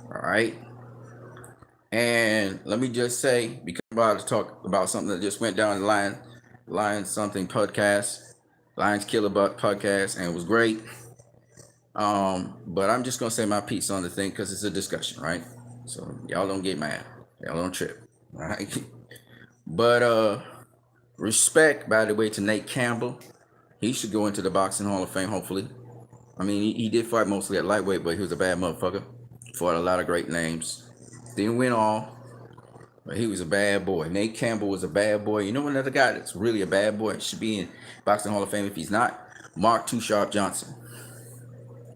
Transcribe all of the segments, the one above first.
All right. And let me just say, because I'm about to talk about something that just went down the Lion something podcast, Lions Killer Buck podcast, and it was great. But I'm just gonna say my piece on the thing because it's a discussion, right? So y'all don't get mad, y'all don't trip, all right? But respect, by the way, to Nate Campbell. He should go into the Boxing Hall of Fame, hopefully. I mean, he did fight mostly at lightweight, but he was a bad motherfucker. Fought a lot of great names. Didn't win all, but he was a bad boy. Nate Campbell was a bad boy. You know another guy that's really a bad boy should be in Boxing Hall of Fame if he's not? Mark Too Sharp Johnson.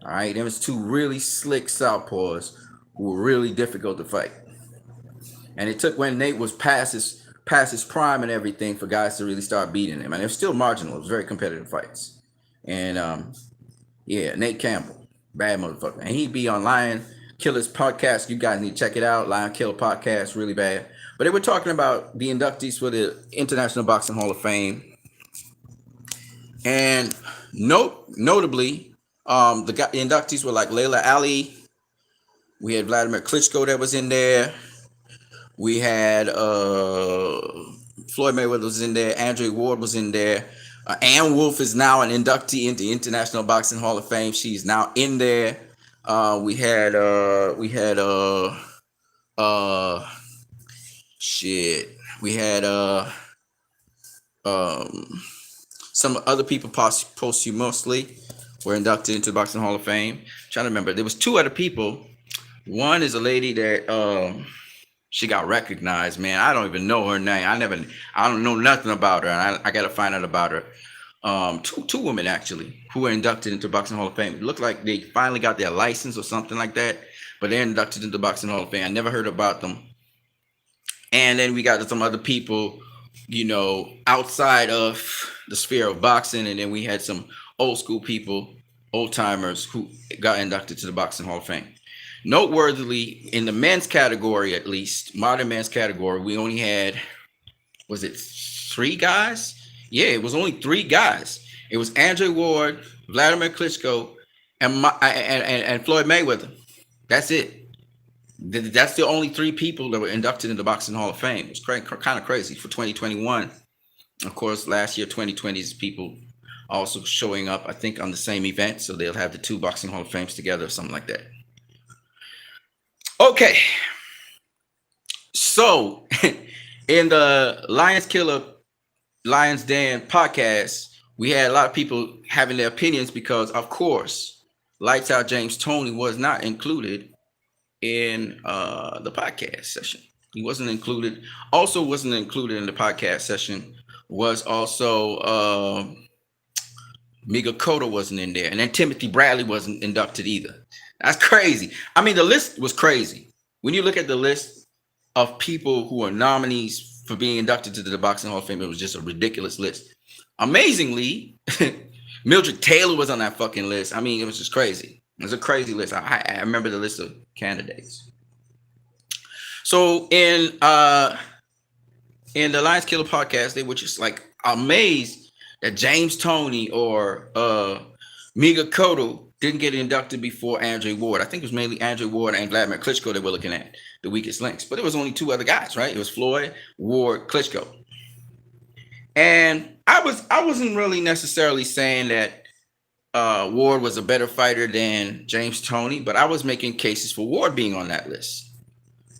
All right, them is two really slick southpaws who were really difficult to fight. And it took when Nate was past his prime and everything for guys to really start beating him. And it was still marginal. It was very competitive fights. And yeah, Nate Campbell, bad motherfucker. And he'd be on Lion Killer's podcast. You guys need to check it out. Lion Killer podcast, really bad. But they were talking about the inductees for the International Boxing Hall of Fame. And notably, the inductees were like Layla Ali. We had Vladimir Klitschko that was in there. We had Floyd Mayweather was in there. Andre Ward was in there. Ann Wolfe is now an inductee into the International Boxing Hall of Fame. She's now in there. We had some other people posthumously were inducted into the Boxing Hall of Fame. I'm trying to remember, there was two other people. One is a lady that she got recognized, man. I don't even know her name. I don't know nothing about her. And I got to find out about her. Two women actually who were inducted into Boxing Hall of Fame. It looked like they finally got their license or something like that, but they're inducted into Boxing Hall of Fame. I never heard about them. And then we got some other people, outside of the sphere of boxing, and then we had some old school people, old timers who got inducted to the Boxing Hall of Fame. Noteworthily, in the men's category, at least modern men's category, we only had, was it 3 guys? Yeah, it was only 3 guys. It was Andre Ward, Vladimir Klitschko, and Floyd Mayweather. That's it. That's the only 3 people that were inducted in the Boxing Hall of Fame. It was kind of crazy for 2021. Of course, last year, 2020's people also showing up, I think, on the same event. So they'll have the 2 Boxing Hall of Fames together or something like that. Okay. So in the Lions Killer, Lions Den podcast, we had a lot of people having their opinions because, of course, Lights Out James Toney was not included in the podcast session. He wasn't included. Also wasn't included in the podcast session was also Miga Cotto wasn't in there. And then Timothy Bradley wasn't inducted either. That's crazy. I mean, the list was crazy. When you look at the list of people who are nominees for being inducted to the Boxing Hall of Fame, it was just a ridiculous list. Amazingly, Mildred Taylor was on that fucking list. I mean, it was just crazy. It was a crazy list. I remember the list of candidates. So in the Lions Killer podcast, they were just like amazed that James Toney or Miga Cotto didn't get inducted before Andre Ward. I think it was mainly Andre Ward and Vladimir Klitschko that we're looking at, the weakest links. But there was only 2 other guys, right? It was Floyd, Ward, Klitschko. And I wasn't really necessarily saying that Ward was a better fighter than James Toney, but I was making cases for Ward being on that list.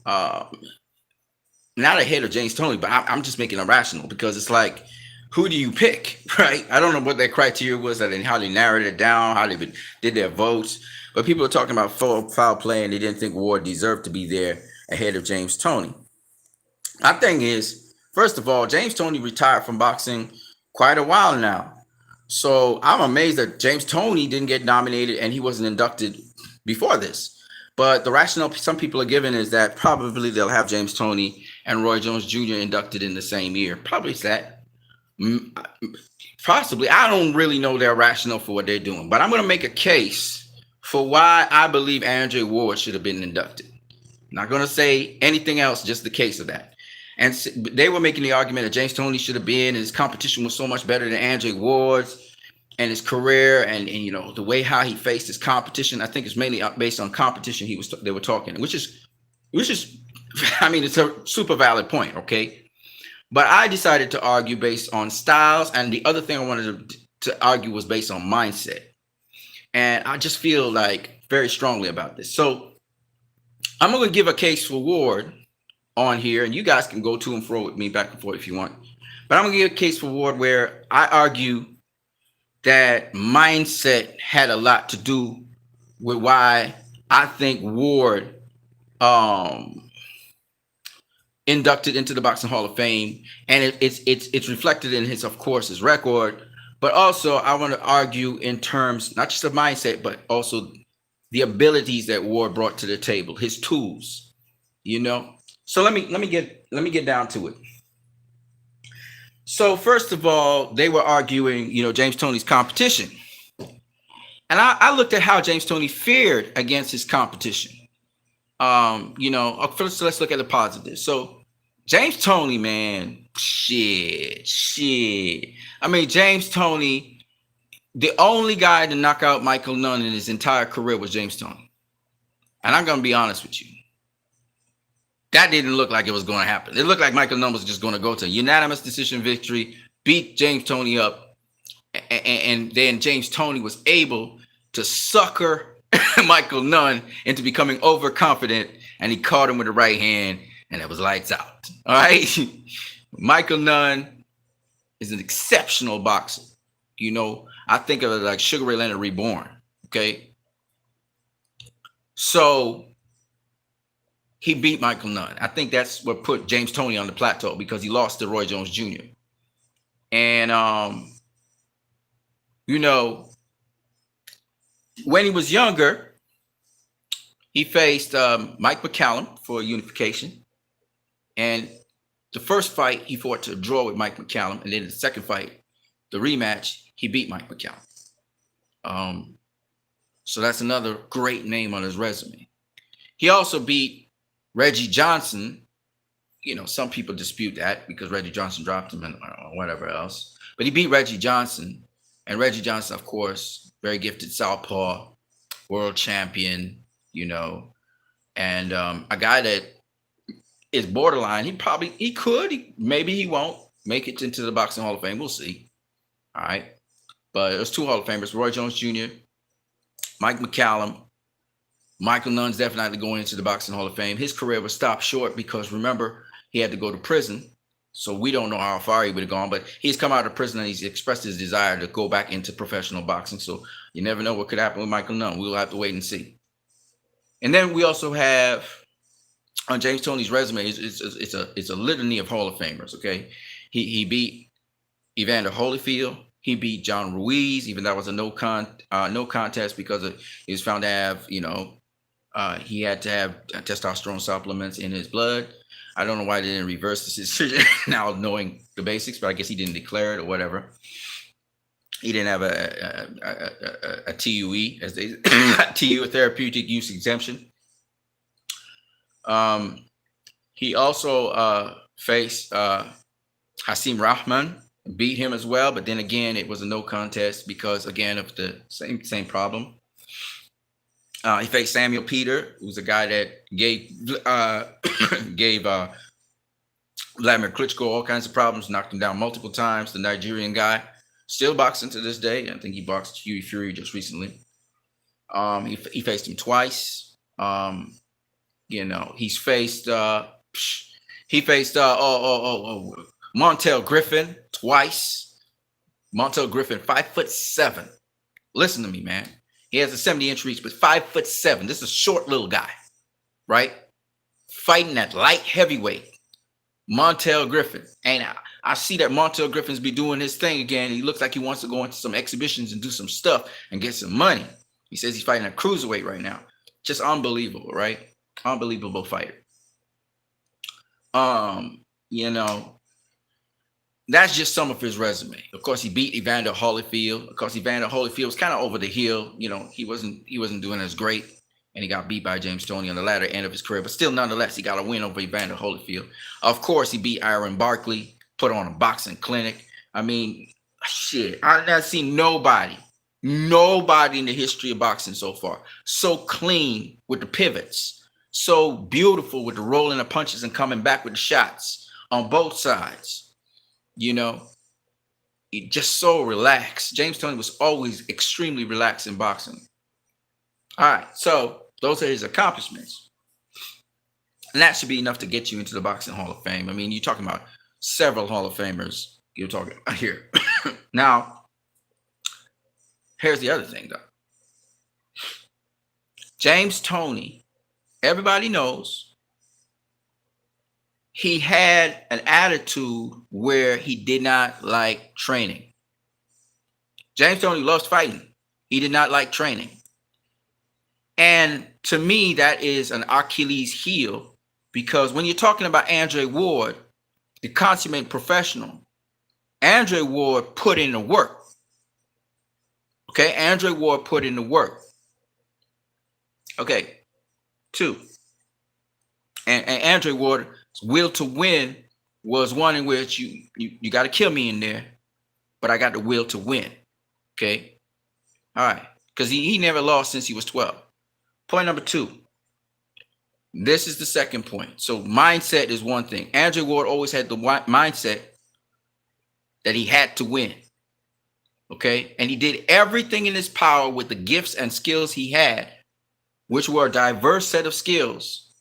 Not ahead of James Toney, but I'm just making it rational because it's like, who do you pick, right? I don't know what their criteria was and how they narrowed it down, how they did their votes. But people are talking about foul play and they didn't think Ward deserved to be there ahead of James Toney. My thing is, first of all, James Toney retired from boxing quite a while now. So I'm amazed that James Toney didn't get nominated and he wasn't inducted before this. But the rationale some people are giving is that probably they'll have James Toney and Roy Jones Jr. inducted in the same year. Probably it's that. Possibly. I don't really know their rationale for what they're doing. But I'm going to make a case for why I believe Andre Ward should have been inducted. I'm not going to say anything else, just the case of that. And they were making the argument that James Toney should have been, and his competition was so much better than Andre Ward's. and his career, and you know the way how he faced his competition. I think it's mainly based on competition they were talking, which is I mean, it's a super valid point, okay? But I decided to argue based on styles, and the other thing I wanted to argue was based on mindset. And I just feel like very strongly about this. So I'm going to give a case for Ward on here, and you guys can go to and fro with me back and forth if you want. But I'm going to give a case for Ward where I argue that mindset had a lot to do with why I think Ward inducted into the Boxing Hall of Fame, and it's reflected in his, of course, his record, but also I want to argue in terms not just of mindset, but also the abilities that Ward brought to the table, his tools, you know. So let me get down to it. So first of all, they were arguing, you know, James Toney's competition, and I looked at how James Toney fared against his competition. You know, first let's look at the positives. So James Toney, man, shit. I mean, James Toney, the only guy to knock out Michael Nunn in his entire career was James Toney. And I'm going to be honest with you. That didn't look like it was going to happen. It looked like Michael Nunn was just going to go to a unanimous decision victory, beat James Toney up, and then James Toney was able to sucker Michael Nunn into becoming overconfident, and he caught him with the right hand, and it was lights out. All right. Michael Nunn is an exceptional boxer. You know, I think of it like Sugar Ray Leonard reborn. Okay. So he beat Michael Nunn. I think that's what put James Toney on the plateau, because he lost to Roy Jones Jr. And, you know, when he was younger, he faced Mike McCallum for unification. And the first fight, he fought to draw with Mike McCallum. And then the second fight, the rematch, he beat Mike McCallum. So that's another great name on his resume. He also beat Reggie Johnson. You know, some people dispute that because Reggie Johnson dropped him and whatever else. But he beat Reggie Johnson. And Reggie Johnson, of course, very gifted southpaw, world champion, you know, and a guy that is borderline. Maybe he won't make it into the Boxing Hall of Fame. We'll see. All right. But there's two Hall of Famers, Roy Jones Jr., Mike McCallum. Michael Nunn's definitely going into the Boxing Hall of Fame. His career was stopped short because, remember, he had to go to prison. So we don't know how far he would have gone, but he's come out of prison and he's expressed his desire to go back into professional boxing. So you never know what could happen with Michael Nunn. We'll have to wait and see. And then we also have on James Toney's resume, it's a litany of Hall of Famers. Okay, he beat Evander Holyfield. He beat John Ruiz, even though that was a no contest because he was found to have, you know, he had to have testosterone supplements in his blood. I don't know why they didn't reverse this decision now knowing the basics, but I guess he didn't declare it or whatever. He didn't have a TUE, as they TU, a therapeutic use exemption. He also faced Hasim Rahman, beat him as well, but then again, it was a no contest because again of the same problem. He faced Samuel Peter, who's a guy that gave Vladimir Klitschko all kinds of problems, knocked him down multiple times. The Nigerian guy, still boxing to this day. I think he boxed Hughie Fury just recently. He faced him twice. You know, he's faced Montel Griffin twice. Montel Griffin, 5'7". Listen to me, man. He has a 70-inch reach, but 5'7". This is a short little guy, right? Fighting at light heavyweight. Montel Griffin. And I see that Montel Griffin's be doing his thing again. He looks like he wants to go into some exhibitions and do some stuff and get some money. He says he's fighting at cruiserweight right now. Just unbelievable, right? Unbelievable fighter. You know, that's just some of his resume. Of course, he beat Evander Holyfield. Of course, Evander Holyfield was kind of over the hill. You know, he wasn't doing as great, and he got beat by James Toney on the latter end of his career. But still, nonetheless, he got a win over Evander Holyfield. Of course, he beat Aaron Barkley, put on a boxing clinic. I mean, shit, I've never seen nobody in the history of boxing so far so clean with the pivots, so beautiful with the rolling of punches and coming back with the shots on both sides. You know, just so relaxed. James Toney was always extremely relaxed in boxing. All right, so those are his accomplishments. And that should be enough to get you into the Boxing Hall of Fame. I mean, you're talking about several Hall of Famers you're talking about here. Now, here's the other thing, though. James Toney, everybody knows, he had an attitude where he did not like training. James Toney loves fighting. He did not like training. And to me, that is an Achilles heel, because when you're talking about Andre Ward, the consummate professional, Andre Ward put in the work. Okay, Andre Ward put in the work. Okay, 2. And Andre Ward's will to win was one in which you got to kill me in there, but I got the will to win. Okay, all right, because he never lost since he was 12. Point number 2. This is the second point. So mindset is one thing. Andre Ward always had the mindset that he had to win. Okay, and he did everything in his power with the gifts and skills he had, which were a diverse set of skills,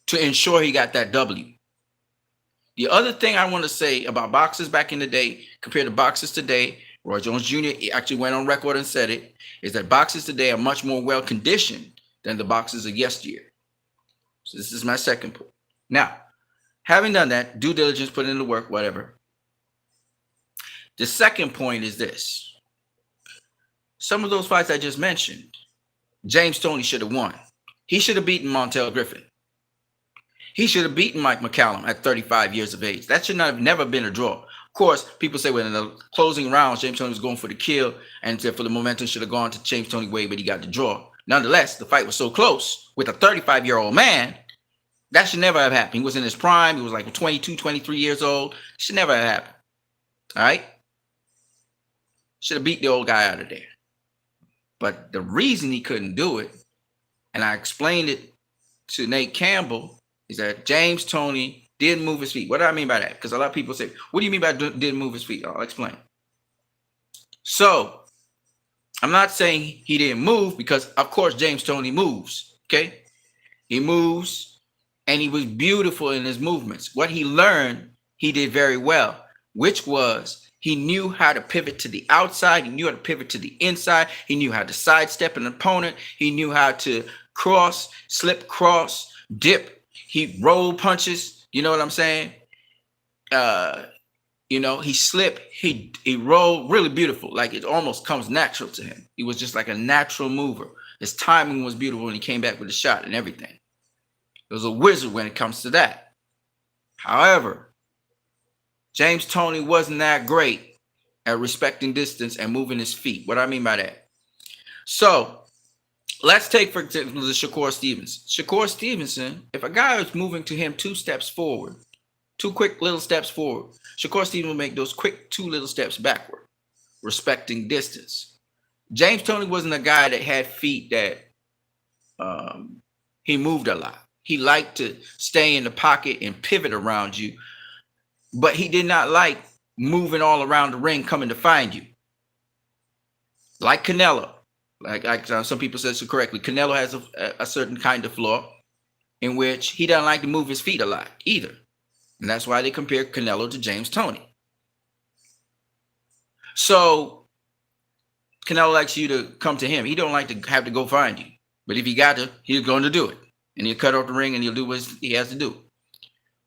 to ensure he got that W. The other thing I want to say about boxers back in the day compared to boxers today, Roy Jones Jr. actually went on record and said it, is that boxers today are much more well conditioned than the boxers of yesteryear. So this is my second point. Now, having done that, due diligence, put in the work, whatever. The second point is this. Some of those fights I just mentioned, James Toney should have won. He should have beaten Montel Griffin. He should have beaten Mike McCallum at 35 years of age. That should not have never been a draw. Of course, people say, well, in the closing rounds, James Toney was going for the kill, and therefore the momentum should have gone to James Toney's way, but he got the draw. Nonetheless, the fight was so close with a 35-year-old man, that should never have happened. He was in his prime. He was like 22, 23 years old. Should never have happened. All right? Should have beat the old guy out of there. But the reason he couldn't do it, and I explained it to Nate Campbell, is that James Toney didn't move his feet. What do I mean by that? Because a lot of people say, what do you mean by didn't move his feet? I'll explain. So, I'm not saying he didn't move, because, of course, James Toney moves, okay? He moves, and he was beautiful in his movements. What he learned, he did very well, which was he knew how to pivot to the outside. He knew how to pivot to the inside. He knew how to sidestep an opponent. He knew how to cross, slip, cross, dip. He rolled punches. You know what I'm saying? He slipped, he rolled really beautiful. Like it almost comes natural to him. He was just like a natural mover. His timing was beautiful when he came back with the shot and everything. He was a wizard when it comes to that. However, James Toney wasn't that great at respecting distance and moving his feet. What do I mean by that? So let's take, for example, the Shakur Stevenson. Shakur Stevenson, if a guy is moving to him 2 steps forward, 2 quick little steps forward, Shakur Stevenson will make those quick 2 little steps backward, respecting distance. James Toney wasn't a guy that had feet that he moved a lot. He liked to stay in the pocket and pivot around you, but he did not like moving all around the ring coming to find you. Like Canelo. Like some people said so correctly, Canelo has a certain kind of flaw in which he doesn't like to move his feet a lot either. And that's why they compare Canelo to James Toney. So Canelo likes you to come to him. He don't like to have to go find you. But if he got to, he's going to do it. And he'll cut off the ring and he'll do what he has to do.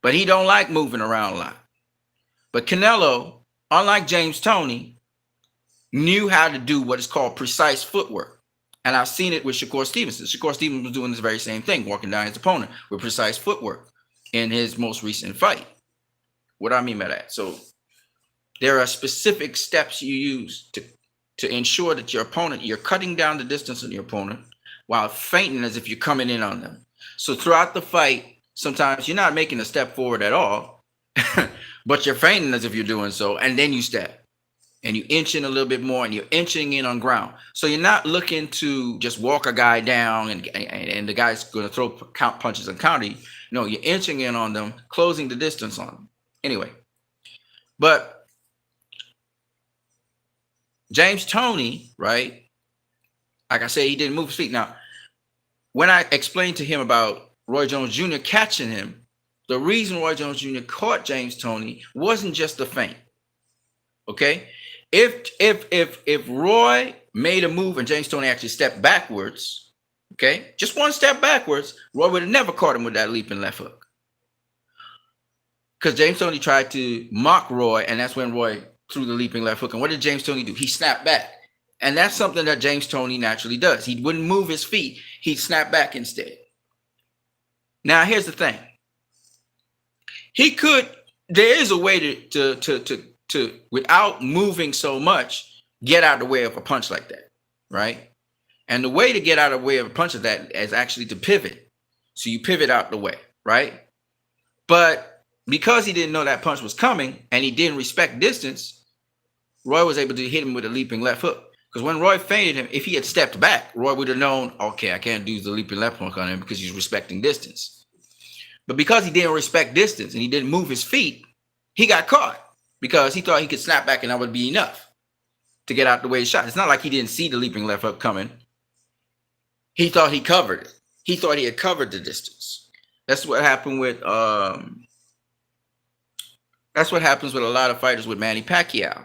But he don't like moving around a lot. But Canelo, unlike James Toney, knew how to do what is called precise footwork. And I've seen it with Shakur Stevenson. Shakur Stevenson was doing this very same thing, walking down his opponent with precise footwork in his most recent fight. What do I mean by that? So there are specific steps you use to ensure that your opponent, you're cutting down the distance on your opponent while feinting as if you're coming in on them. So throughout the fight, sometimes you're not making a step forward at all, but you're feinting as if you're doing so, and then you step. and you inch in a little bit more, and you're inching in on ground. So you're not looking to just walk a guy down and the guy's going to throw count punches and counter you. No, you're inching in on them, closing the distance on them. Anyway, but James Toney, right? Like I said, he didn't move his feet. Now, when I explained to him about Roy Jones Jr. catching him, the reason Roy Jones Jr. caught James Toney wasn't just the feint. Okay, if Roy made a move and James Toney actually stepped backwards, okay, just one step backwards, Roy would have never caught him with that leaping left hook. Because James Toney tried to mock Roy, and that's when Roy threw the leaping left hook. And what did James Toney do? He snapped back. And that's something that James Toney naturally does. He wouldn't move his feet. He'd snap back instead. Now, here's the thing. There is a way to without moving so much, get out of the way of a punch like that, right? And the way to get out of the way of a punch like that is actually to pivot. So you pivot out the way, right? But because he didn't know that punch was coming and he didn't respect distance, Roy was able to hit him with a leaping left hook. Because when Roy feinted him, if he had stepped back, Roy would have known, okay, I can't do the leaping left hook on him because he's respecting distance. But because he didn't respect distance and he didn't move his feet, he got caught because he thought he could snap back and that would be enough to get out the way of the shot. It's not like he didn't see the leaping left hook coming. He thought he covered it. He thought he had covered the distance. That's what happened with that's what happens with a lot of fighters with Manny Pacquiao.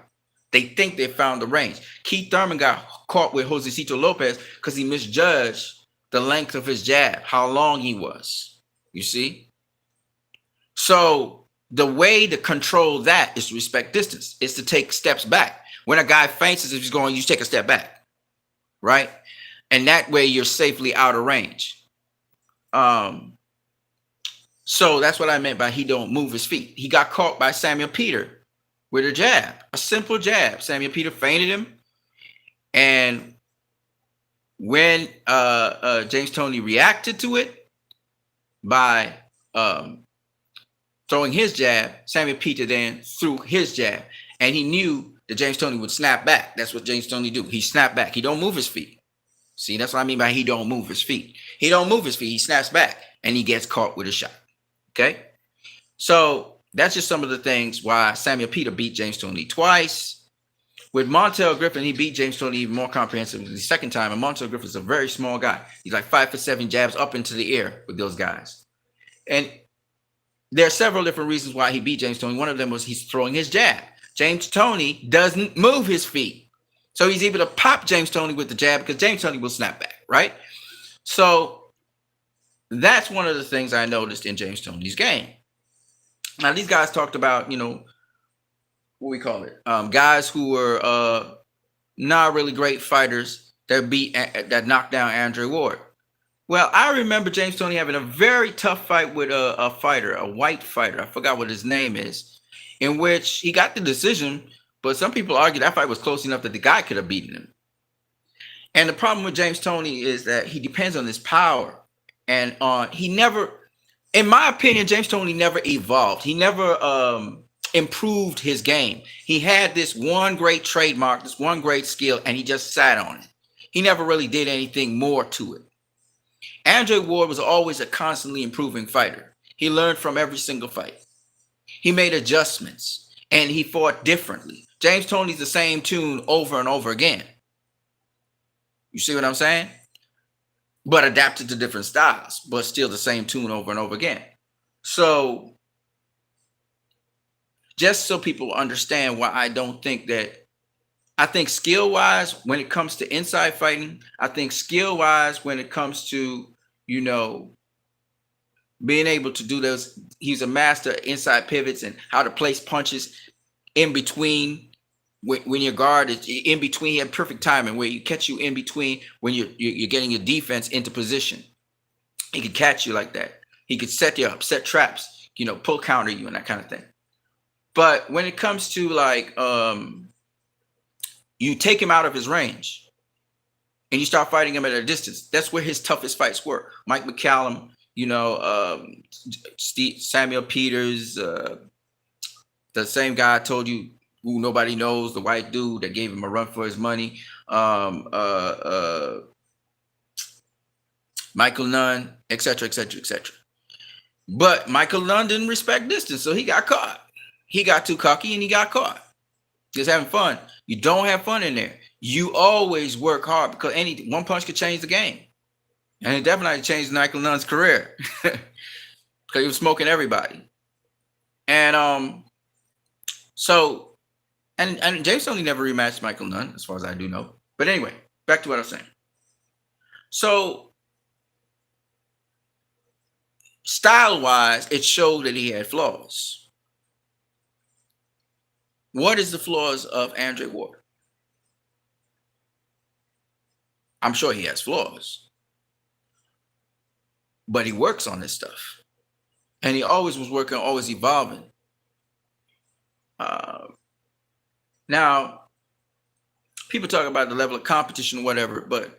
They think they found the range. Keith Thurman got caught with Josecito Lopez because he misjudged the length of his jab, how long he was. You see? So the way to control that is to respect distance, is to take steps back. When a guy feints, if he's going, you just take a step back, right? And that way you're safely out of range. So that's what I meant by he don't move his feet. He got caught by Samuel Peter with a jab, a simple jab. Samuel Peter feinted him. And when James Toney reacted to it by throwing his jab, Samuel Peter then threw his jab. And he knew that James Toney would snap back. That's what James Toney do. He snapped back. He don't move his feet. See, that's what I mean by he don't move his feet. He don't move his feet. He snaps back and he gets caught with a shot. Okay? So that's just some of the things why Samuel Peter beat James Toney twice. With Montel Griffin, he beat James Toney even more comprehensively the second time. And Montel Griffin's a very small guy. He's like 5'7" jabs up into the air with those guys. And there are several different reasons why he beat James Toney. One of them was he's throwing his jab. James Toney doesn't move his feet. So he's able to pop James Toney with the jab because James Toney will snap back, right? So that's one of the things I noticed in James Toney's game. Now, these guys talked about, what we call it, guys who were not really great fighters that knocked down Andre Ward. Well, I remember James Toney having a very tough fight with a fighter, a white fighter. I forgot what his name is, in which he got the decision, but some people argue that fight was close enough that the guy could have beaten him. And the problem with James Toney is that he depends on his power. And he never, in my opinion, James Toney never evolved. He never improved his game. He had this one great trademark, this one great skill, and he just sat on it. He never really did anything more to it. Andre Ward was always a constantly improving fighter. He learned from every single fight. He made adjustments, and he fought differently. James Toney's the same tune over and over again. You see what I'm saying? But adapted to different styles, but still the same tune over and over again. So just so people understand why I don't think that, I think skill-wise, when it comes to inside fighting, I think skill-wise, when it comes to, being able to do those, he's a master inside pivots and how to place punches in between. When your guard is in between, he had perfect timing where you catch you in between when you're getting your defense into position. He could catch you like that. He could set you up, set traps, pull counter you and that kind of thing. But when it comes to you take him out of his range and you start fighting him at a distance, that's where his toughest fights were. Mike McCallum, Samuel Peters, the same guy I told you, who nobody knows, the white dude that gave him a run for his money. Um, uh, uh, Michael Nunn, etc., etc., etc. But Michael Nunn didn't respect distance, so he got caught. He got too cocky and he got caught. Just having fun. You don't have fun in there. You always work hard because any one punch could change the game. And it definitely changed Michael Nunn's career because he was smoking everybody. And so James Toney never rematched Michael Nunn, as far as I do know. But anyway, back to what I was saying. So style-wise, it showed that he had flaws. What is the flaws of Andre Ward? I'm sure he has flaws, but he works on this stuff. And he always was working, always evolving. Now, people talk about the level of competition or whatever, but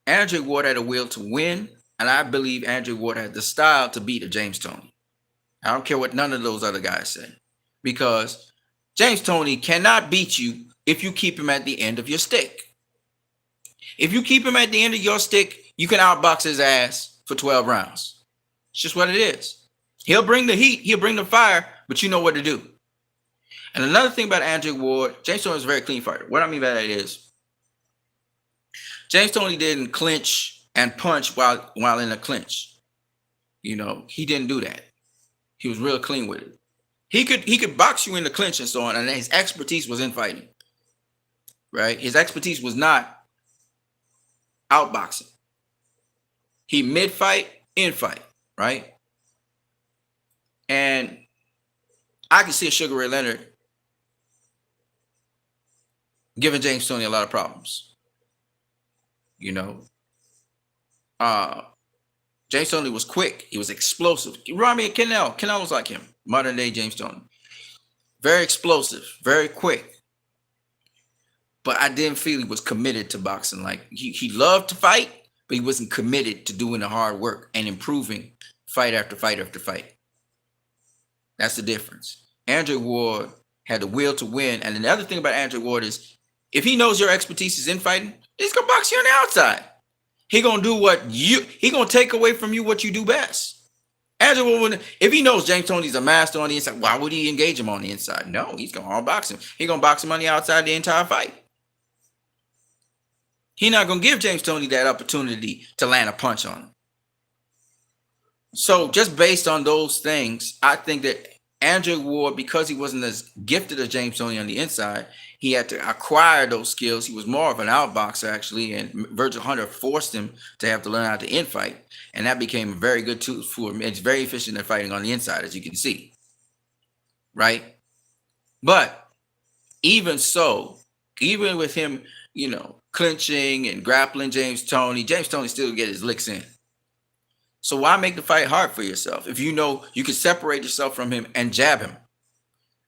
Andre Ward had a will to win, and I believe Andre Ward had the style to beat a James Toney. I don't care what none of those other guys say, because James Toney cannot beat you if you keep him at the end of your stick. If you keep him at the end of your stick, you can outbox his ass for 12 rounds. It's just what it is. He'll bring the heat, he'll bring the fire, but you know what to do. And another thing about Andre Ward, James Toney is a very clean fighter. What I mean by that is, James Toney didn't clinch and punch while in a clinch. You know, he didn't do that. He was real clean with it. He could box you in the clinch and so on, and his expertise was in fighting. Right? His expertise was not outboxing. He mid-fight, in-fight, right? And I can see a Sugar Ray Leonard giving James Toney a lot of problems. You know, James Toney was quick. He was explosive. You remind me of Kennel. Kennel was like him, modern day James Toney. Very explosive, very quick. But I didn't feel he was committed to boxing. Like he loved to fight, but he wasn't committed to doing the hard work and improving fight after fight after fight. That's the difference. Andre Ward had the will to win. And the other thing about Andre Ward is, if he knows your expertise is in fighting, he's gonna box you on the outside. He gonna take away from you what you do best. Andre Ward, if he knows James Toney's a master on the inside, why would he engage him on the inside? No, he's gonna outbox him. He's gonna box him on the outside the entire fight. He's not gonna give James Toney that opportunity to land a punch on him. So just based on those things, I think that Andre Ward, because he wasn't as gifted as James Toney on the inside, he had to acquire those skills. He was more of an outboxer, actually, and Virgil Hunter forced him to have to learn how to in-fight, and that became a very good tool for him. It's very efficient at fighting on the inside, as you can see, right? But even so, even with him, you know, clinching and grappling James Toney still get his licks in. So why make the fight hard for yourself if you know you can separate yourself from him and jab him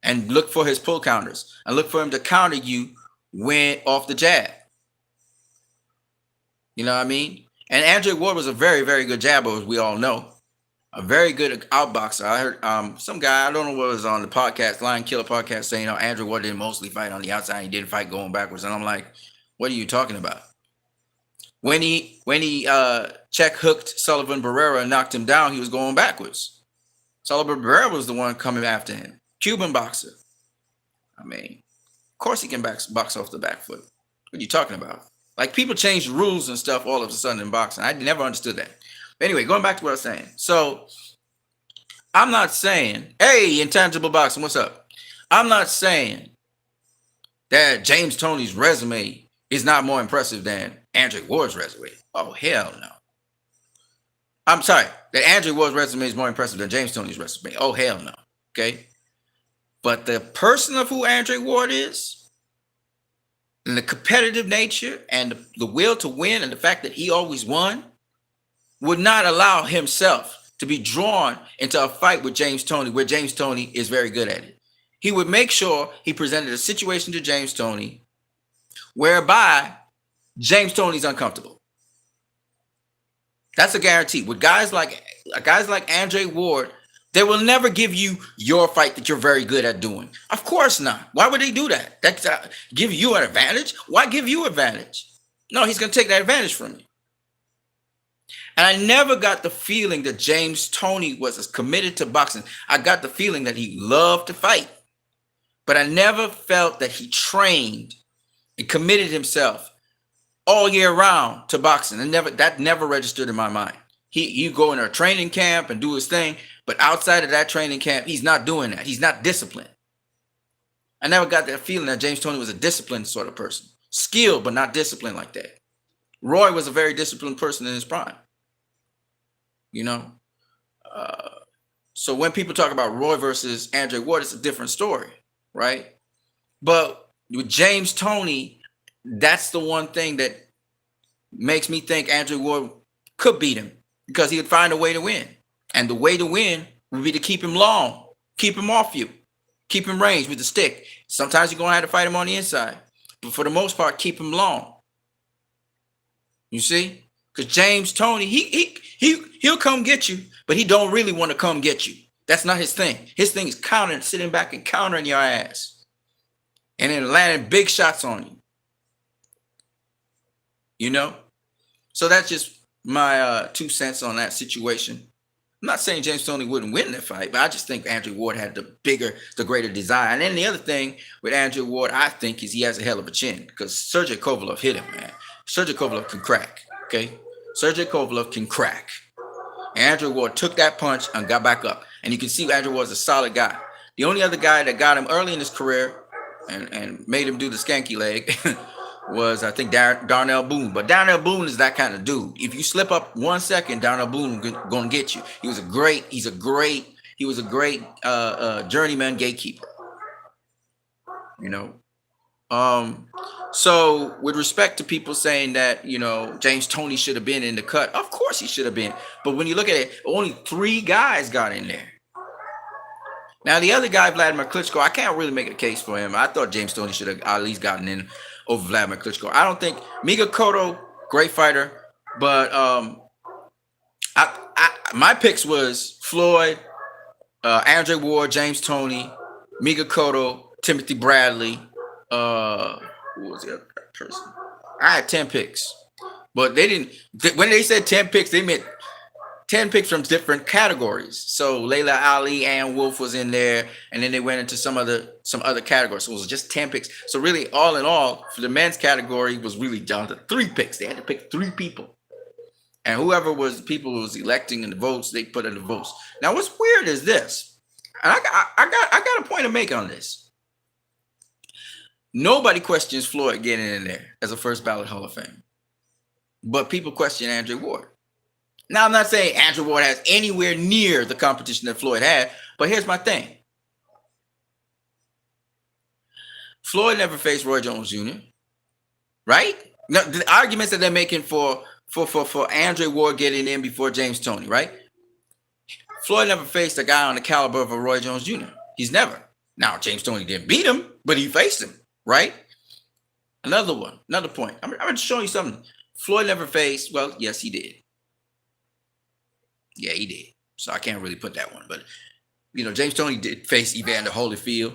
and look for his pull counters and look for him to counter you when off the jab? You know what I mean? And Andre Ward was a very, very good jabber, as we all know. A very good outboxer. I heard some guy, I don't know what was on the podcast, Lion Killer podcast, saying, Andre Ward didn't mostly fight on the outside. He didn't fight going backwards. And I'm like, what are you talking about? When he check hooked Sullivan Barrera and knocked him down, he was going backwards. Sullivan Barrera was the one coming after him. Cuban boxer. I mean, of course he can box off the back foot. What are you talking about? Like, people change the rules and stuff all of a sudden in boxing. I never understood that. But anyway, going back to what I was saying. So I'm not saying, hey, intangible boxing, what's up? I'm not saying that James Toney's resume is not more impressive than Andre Ward's resume. Oh, hell no. I'm sorry, that Andre Ward's resume is more impressive than James Toney's resume. Oh, hell no. Okay? But the person of who Andre Ward is, and the competitive nature, and the will to win, and the fact that he always won, would not allow himself to be drawn into a fight with James Toney, where James Toney is very good at it. He would make sure he presented a situation to James Toney whereby James Toney's uncomfortable. That's a guarantee. With guys like Andre Ward, They will never give you your fight that you're very good at doing. Of course not. Why would they do that? That's give you an advantage. Why give you advantage? No, he's going to take that advantage from you. And I never got the feeling that James Toney was as committed to boxing. I got the feeling that he loved to fight, but I never felt that he trained and committed himself all year round to boxing. And that never registered in my mind. He go in a training camp and do his thing, but outside of that training camp, he's not doing that. He's not disciplined. I never got that feeling that James Toney was a disciplined sort of person. Skilled, but not disciplined like that. Roy was a very disciplined person in his prime. You know? So when people talk about Roy versus Andre Ward, it's a different story, right? But with James Toney, that's the one thing that makes me think Andre Ward could beat him, because he would find a way to win. And the way to win would be to keep him long, keep him off you, keep him range with the stick. Sometimes you're going to have to fight him on the inside, but for the most part, keep him long. You see? Because James Toney, he'll come get you, but he don't really want to come get you. That's not his thing. His thing is countering, sitting back and countering your ass, and then landing big shots on you. You know? So that's just my 2 cents on that situation. I'm not saying James Toney wouldn't win that fight, but I just think Andre Ward had the greater desire. And then the other thing with Andre Ward, I think, is he has a hell of a chin, because Sergey Kovalev hit him, man. Sergey Kovalev can crack, okay? Sergey Kovalev can crack. And Andre Ward took that punch and got back up. And you can see Andre Ward's a solid guy. The only other guy that got him early in his career and made him do the skanky leg was, I think, Darnell Boone. But Darnell Boone is that kind of dude. If you slip up 1 second, Darnell Boone gonna get you. He was a great journeyman gatekeeper. You know. So with respect to people saying that, you know, James Toney should have been in the cut, of course he should have been. But when you look at it, only 3 guys got in there. Now, the other guy, Vladimir Klitschko, I can't really make a case for him. I thought James Toney should have at least gotten in over Vladimir Klitschko. I don't think Miga Cotto, great fighter, but my picks was Floyd, Andre Ward, James Toney, Miga Cotto, Timothy Bradley. Who was the other person? I had 10 picks, but they didn't. When they said 10 picks, they meant 10 picks from different categories. So Layla Ali, Ann Wolf was in there, and then they went into some other categories. So it was just 10 picks. So really, all in all, for the men's category, was really down to 3 picks. They had to pick 3 people, and whoever was the people who was electing in the votes, they put in the votes. Now, what's weird is this, and I got a point to make on this. Nobody questions Floyd getting in there as a first ballot Hall of Fame, but people question Andre Ward. Now, I'm not saying Andre Ward has anywhere near the competition that Floyd had, but here's my thing. Floyd never faced Roy Jones Jr., right? Now, the arguments that they're making for Andre Ward getting in before James Toney, right? Floyd never faced a guy on the caliber of a Roy Jones Jr. He's never. Now, James Toney didn't beat him, but he faced him, right? Another point. I'm going to show you something. Floyd never faced, well, yes, he did. Yeah, he did. So I can't really put that one. But, you know, James Toney did face Evander Holyfield.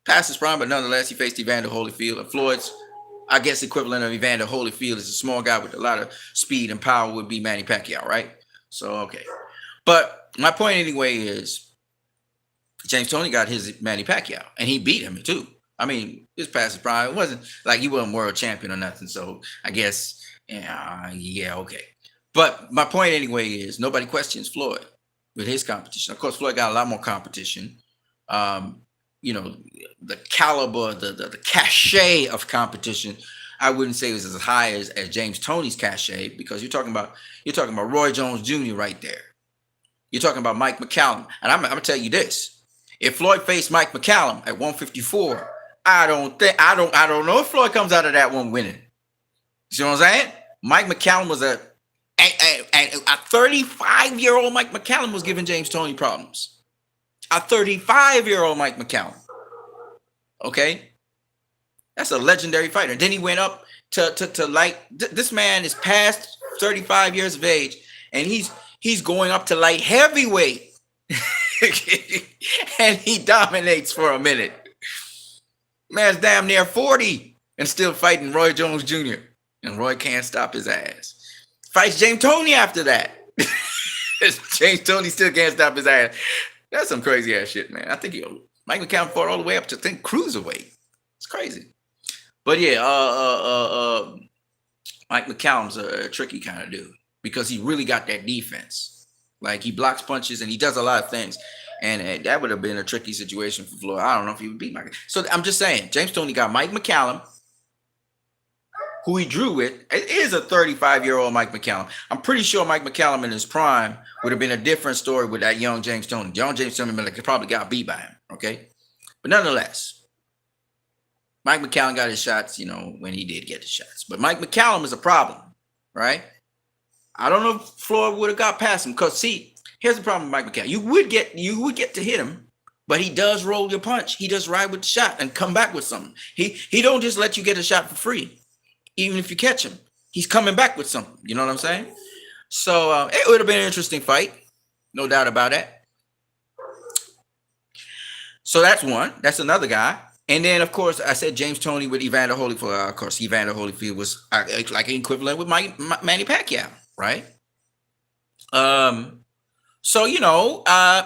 Past his prime, but nonetheless, he faced Evander Holyfield. And Floyd's, I guess, equivalent of Evander Holyfield is a small guy with a lot of speed and power would be Manny Pacquiao, right? So, okay. But my point anyway is James Toney got his Manny Pacquiao, and he beat him too. I mean, his past his prime. It wasn't like he wasn't world champion or nothing. So I guess, yeah, okay. But my point anyway is nobody questions Floyd with his competition. Of course, Floyd got a lot more competition. You know, the caliber, the cachet of competition, I wouldn't say was as high as James Toney's cachet, because you're talking about Roy Jones Jr. right there. You're talking about Mike McCallum. And I'm gonna tell you this. If Floyd faced Mike McCallum at 154, I don't know if Floyd comes out of that one winning. You see what I'm saying? Mike McCallum was a 35-year-old Mike McCallum was giving James Toney problems. A 35-year-old Mike McCallum. Okay? That's a legendary fighter. Then he went up to light. This man is past 35 years of age, and he's going up to light heavyweight. and he dominates for a minute. Man's damn near 40 and still fighting Roy Jones Jr. And Roy can't stop his ass. Fights James Toney after that. James Toney still can't stop his ass. That's some crazy ass shit, man. I think Mike McCallum fought all the way up to cruiserweight. It's crazy. But yeah, Mike McCallum's a tricky kind of dude because he really got that defense. Like he blocks punches and he does a lot of things. And that would have been a tricky situation for Floyd. I don't know if he would beat Mike. So I'm just saying, James Toney got Mike McCallum, who he drew with. It is a 35-year-old Mike McCallum. I'm pretty sure Mike McCallum in his prime would have been a different story with that young James Toney. Young James Toney probably got beat by him, okay? But nonetheless, Mike McCallum got his shots, when he did get the shots. But Mike McCallum is a problem, right? I don't know if Floyd would have got past him because, see, here's the problem with Mike McCallum. You would get to hit him, but he does roll your punch. He does ride with the shot and come back with something. He don't just let you get a shot for free, even if you catch him. He's coming back with something. You know what I'm saying? So it would have been an interesting fight, no doubt about that. So that's one. That's another guy. And then, of course, I said James Toney with Evander Holyfield. Of course, Evander Holyfield was like an equivalent with Manny Pacquiao, right? So,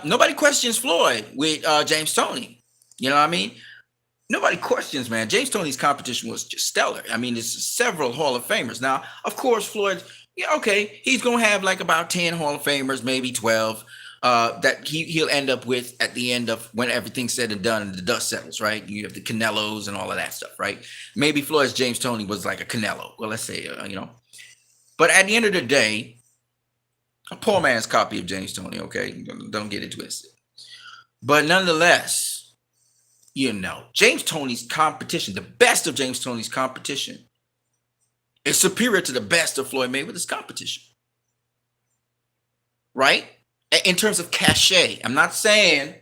nobody questions Floyd with James Toney. You know what I mean? Nobody questions, man. James Toney's competition was just stellar. I mean, there's several Hall of Famers. Now, of course, Floyd, he's going to have like about 10 Hall of Famers, maybe 12, that he'll end up with at the end of when everything's said and done and the dust settles, right? You have the Canelos and all of that stuff, right? Maybe Floyd's James Toney was like a Canelo. Well, let's say, But at the end of the day, a poor man's copy of James Toney, okay? Don't get it twisted. But nonetheless, James Toney's competition, the best of James Toney's competition, is superior to the best of Floyd Mayweather's competition. Right? In terms of cachet. I'm not saying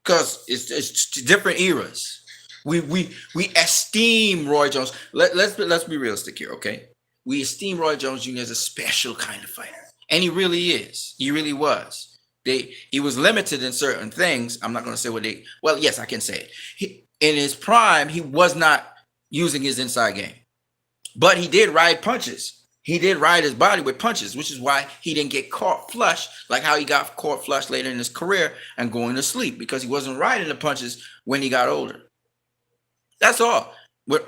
because it's different eras. We esteem Roy Jones. Let's be realistic here, okay? We esteem Roy Jones Jr. as a special kind of fighter. And he really is. He really was. He was limited in certain things. I'm not going to say well, yes, I can say it. In his prime, he was not using his inside game. But he did ride punches. He did ride his body with punches, which is why he didn't get caught flush, like how he got caught flush later in his career and going to sleep, because he wasn't riding the punches when he got older. That's all.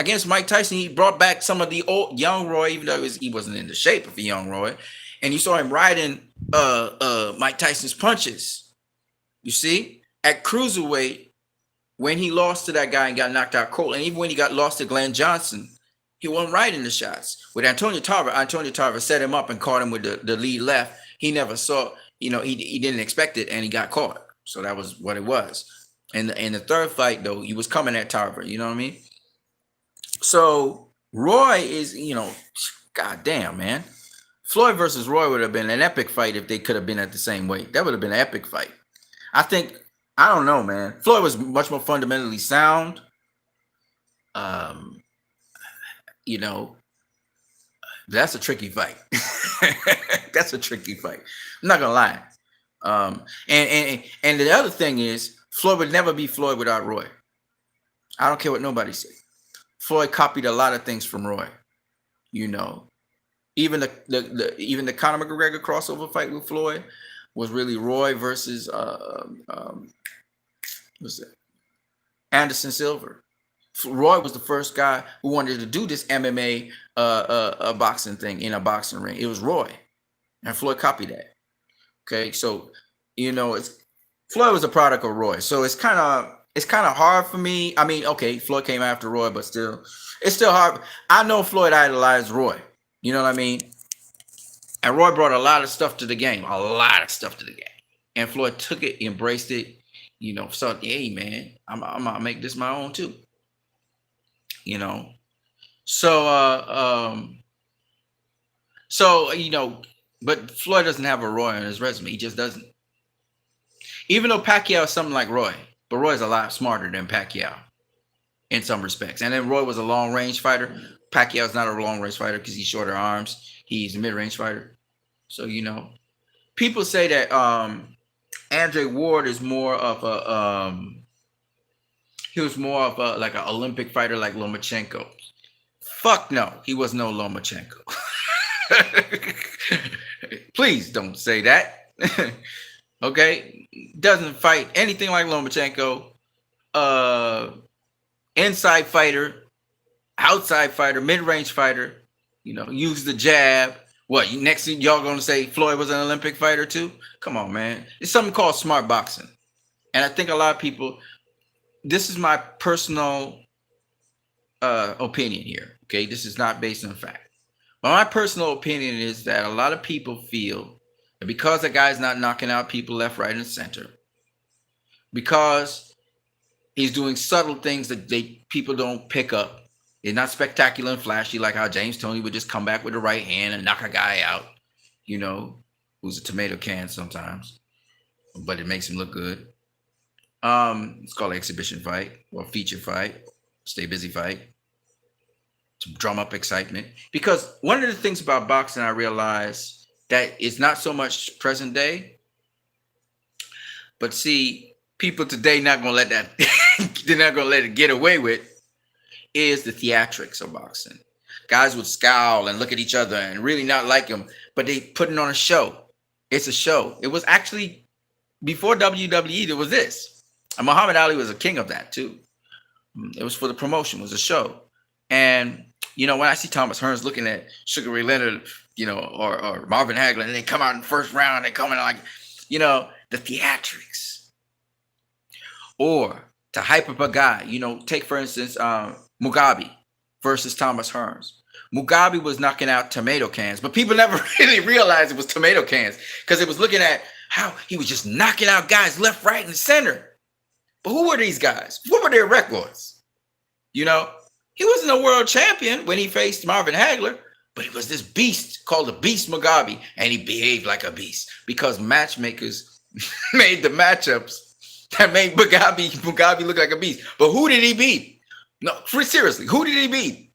Against Mike Tyson, he brought back some of the old young Roy, even though he wasn't in the shape of a young Roy. And you saw him riding Mike Tyson's punches. You see? At cruiserweight, when he lost to that guy and got knocked out cold, and even when he got lost to Glenn Johnson, he wasn't riding the shots. With Antonio Tarver set him up and caught him with the lead left. He never saw, he didn't expect it, and he got caught. So that was what it was. And in the third fight, though, he was coming at Tarver. You know what I mean? So Roy is, goddamn, man. Floyd versus Roy would have been an epic fight if they could have been at the same weight. That would have been an epic fight. I don't know, man. Floyd was much more fundamentally sound. That's a tricky fight. That's a tricky fight. I'm not gonna lie. And the other thing is, Floyd would never be Floyd without Roy. I don't care what nobody says. Floyd copied a lot of things from Roy. Even the Conor McGregor crossover fight with Floyd was really Roy versus what's that? Anderson Silva. Roy was the first guy who wanted to do this MMA boxing thing in a boxing ring. It was Roy, and Floyd copied that. Okay, so Floyd was a product of Roy, so it's kind of hard for me. I mean, okay, Floyd came after Roy, but it's still hard. I know Floyd idolized Roy. You know what I mean? And Roy brought a lot of stuff to the game, and Floyd took it, embraced it. So hey, man, I'm gonna make this my own too. But Floyd doesn't have a Roy on his resume. He just doesn't. Even though Pacquiao is something like Roy, but Roy's a lot smarter than Pacquiao in some respects. And then Roy was a long range fighter. Pacquiao's not a long range fighter because he's shorter arms. He's a mid range fighter. So people say that Andre Ward is more of a he was more of a like an Olympic fighter like Lomachenko. Fuck no, he was no Lomachenko. Please don't say that. Okay, doesn't fight anything like Lomachenko. Inside fighter, outside fighter, mid-range fighter. You know, use the jab. What next? Y'all gonna say Floyd was an Olympic fighter too? Come on, man. It's something called smart boxing, and I think a lot of people. This is my personal opinion here. Okay, this is not based on fact. But my personal opinion is that a lot of people feel that because the guy's not knocking out people left, right, and center, because he's doing subtle things that people don't pick up. They're not spectacular and flashy like how James Toney would just come back with the right hand and knock a guy out, you know, who's a tomato can sometimes, but it makes him look good. It's called an exhibition fight or feature fight, stay busy fight to drum up excitement. Because one of the things about boxing I realized that it's not so much present day, but see, people today not gonna let that they're not gonna let it get away with is the theatrics of boxing. Guys would scowl and look at each other and really not like him, but they putting on a show. It's a show. It was actually before WWE, there was this. And Muhammad Ali was a king of that too. It was for the promotion, it was a show. And you know, when I see Thomas Hearns looking at Sugar Ray Leonard, you know, or Marvin Hagler, and they come out in the first round, they come in like, you know, the theatrics. Or to hype up a guy, you know, take for instance, Mugabe versus Thomas Hearns. Mugabe was knocking out tomato cans, but people never really realized it was tomato cans because it was looking at how he was just knocking out guys left, right, and center. But who were these guys? What were their records? You know, he wasn't a world champion when he faced Marvin Hagler, but he was this beast called the Beast Mugabe, and he behaved like a beast because matchmakers made the matchups that made Mugabe look like a beast. But who did he beat? No, seriously, who did he beat?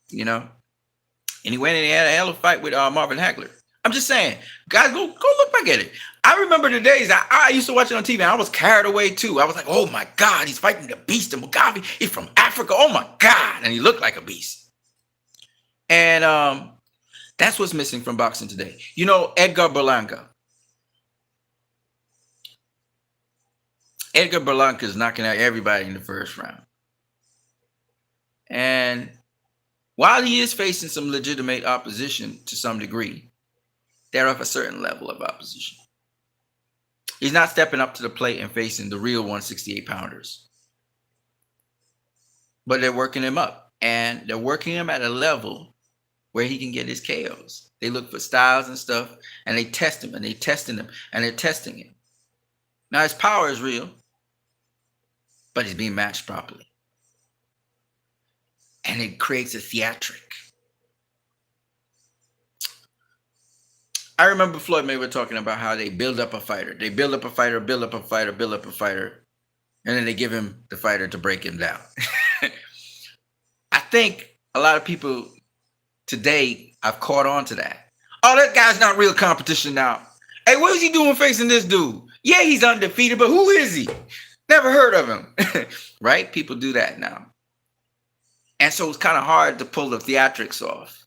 You know, and he went and he had a hell of a fight with Marvin Hagler. I'm just saying, guys, go look back at it. I remember the days I used to watch it on TV, and I was carried away too. I was like, oh my God, he's fighting the beast of Mugabe. He's from Africa. Oh my God. And he looked like a beast. And that's what's missing from boxing today. You know, Edgar Berlanga. Edgar Berlanga is knocking out everybody in the first round. And while he is facing some legitimate opposition to some degree, they're of a certain level of opposition. He's not stepping up to the plate and facing the real 168 pounders. But they're working him up. And they're working him at a level where he can get his KOs. They look for styles and stuff, and they test him, and they're testing him, and they're testing him. Now, his power is real, but he's being matched properly. And it creates a theatric. I remember Floyd Mayweather talking about how they build up a fighter. They build up a fighter, build up a fighter, build up a fighter, and then they give him the fighter to break him down. I think a lot of people today have caught on to that. Oh, that guy's not real competition now. Hey, what is he doing facing this dude? Yeah, he's undefeated, but who is he? Never heard of him. Right? People do that now. And so it's kind of hard to pull the theatrics off.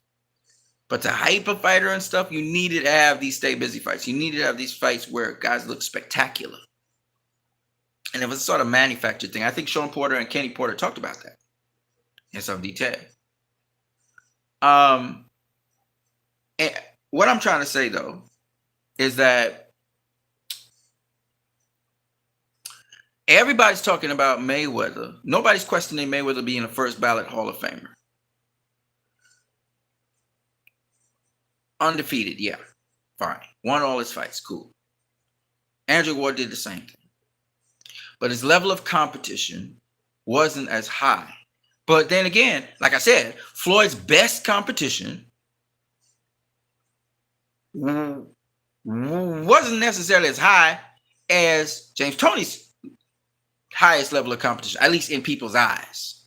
But to hype a fighter and stuff, you needed to have these stay busy fights. You needed to have these fights where guys look spectacular. And it was a sort of manufactured thing. I think Sean Porter and Kenny Porter talked about that in some detail. And what I'm trying to say, though, is that everybody's talking about Mayweather. Nobody's questioning Mayweather being a first ballot Hall of Famer. Undefeated, yeah, fine. Won all his fights, cool. Andrew Ward did the same thing. But his level of competition wasn't as high. But then again, like I said, Floyd's best competition wasn't necessarily as high as James Toney's highest level of competition, at least in people's eyes.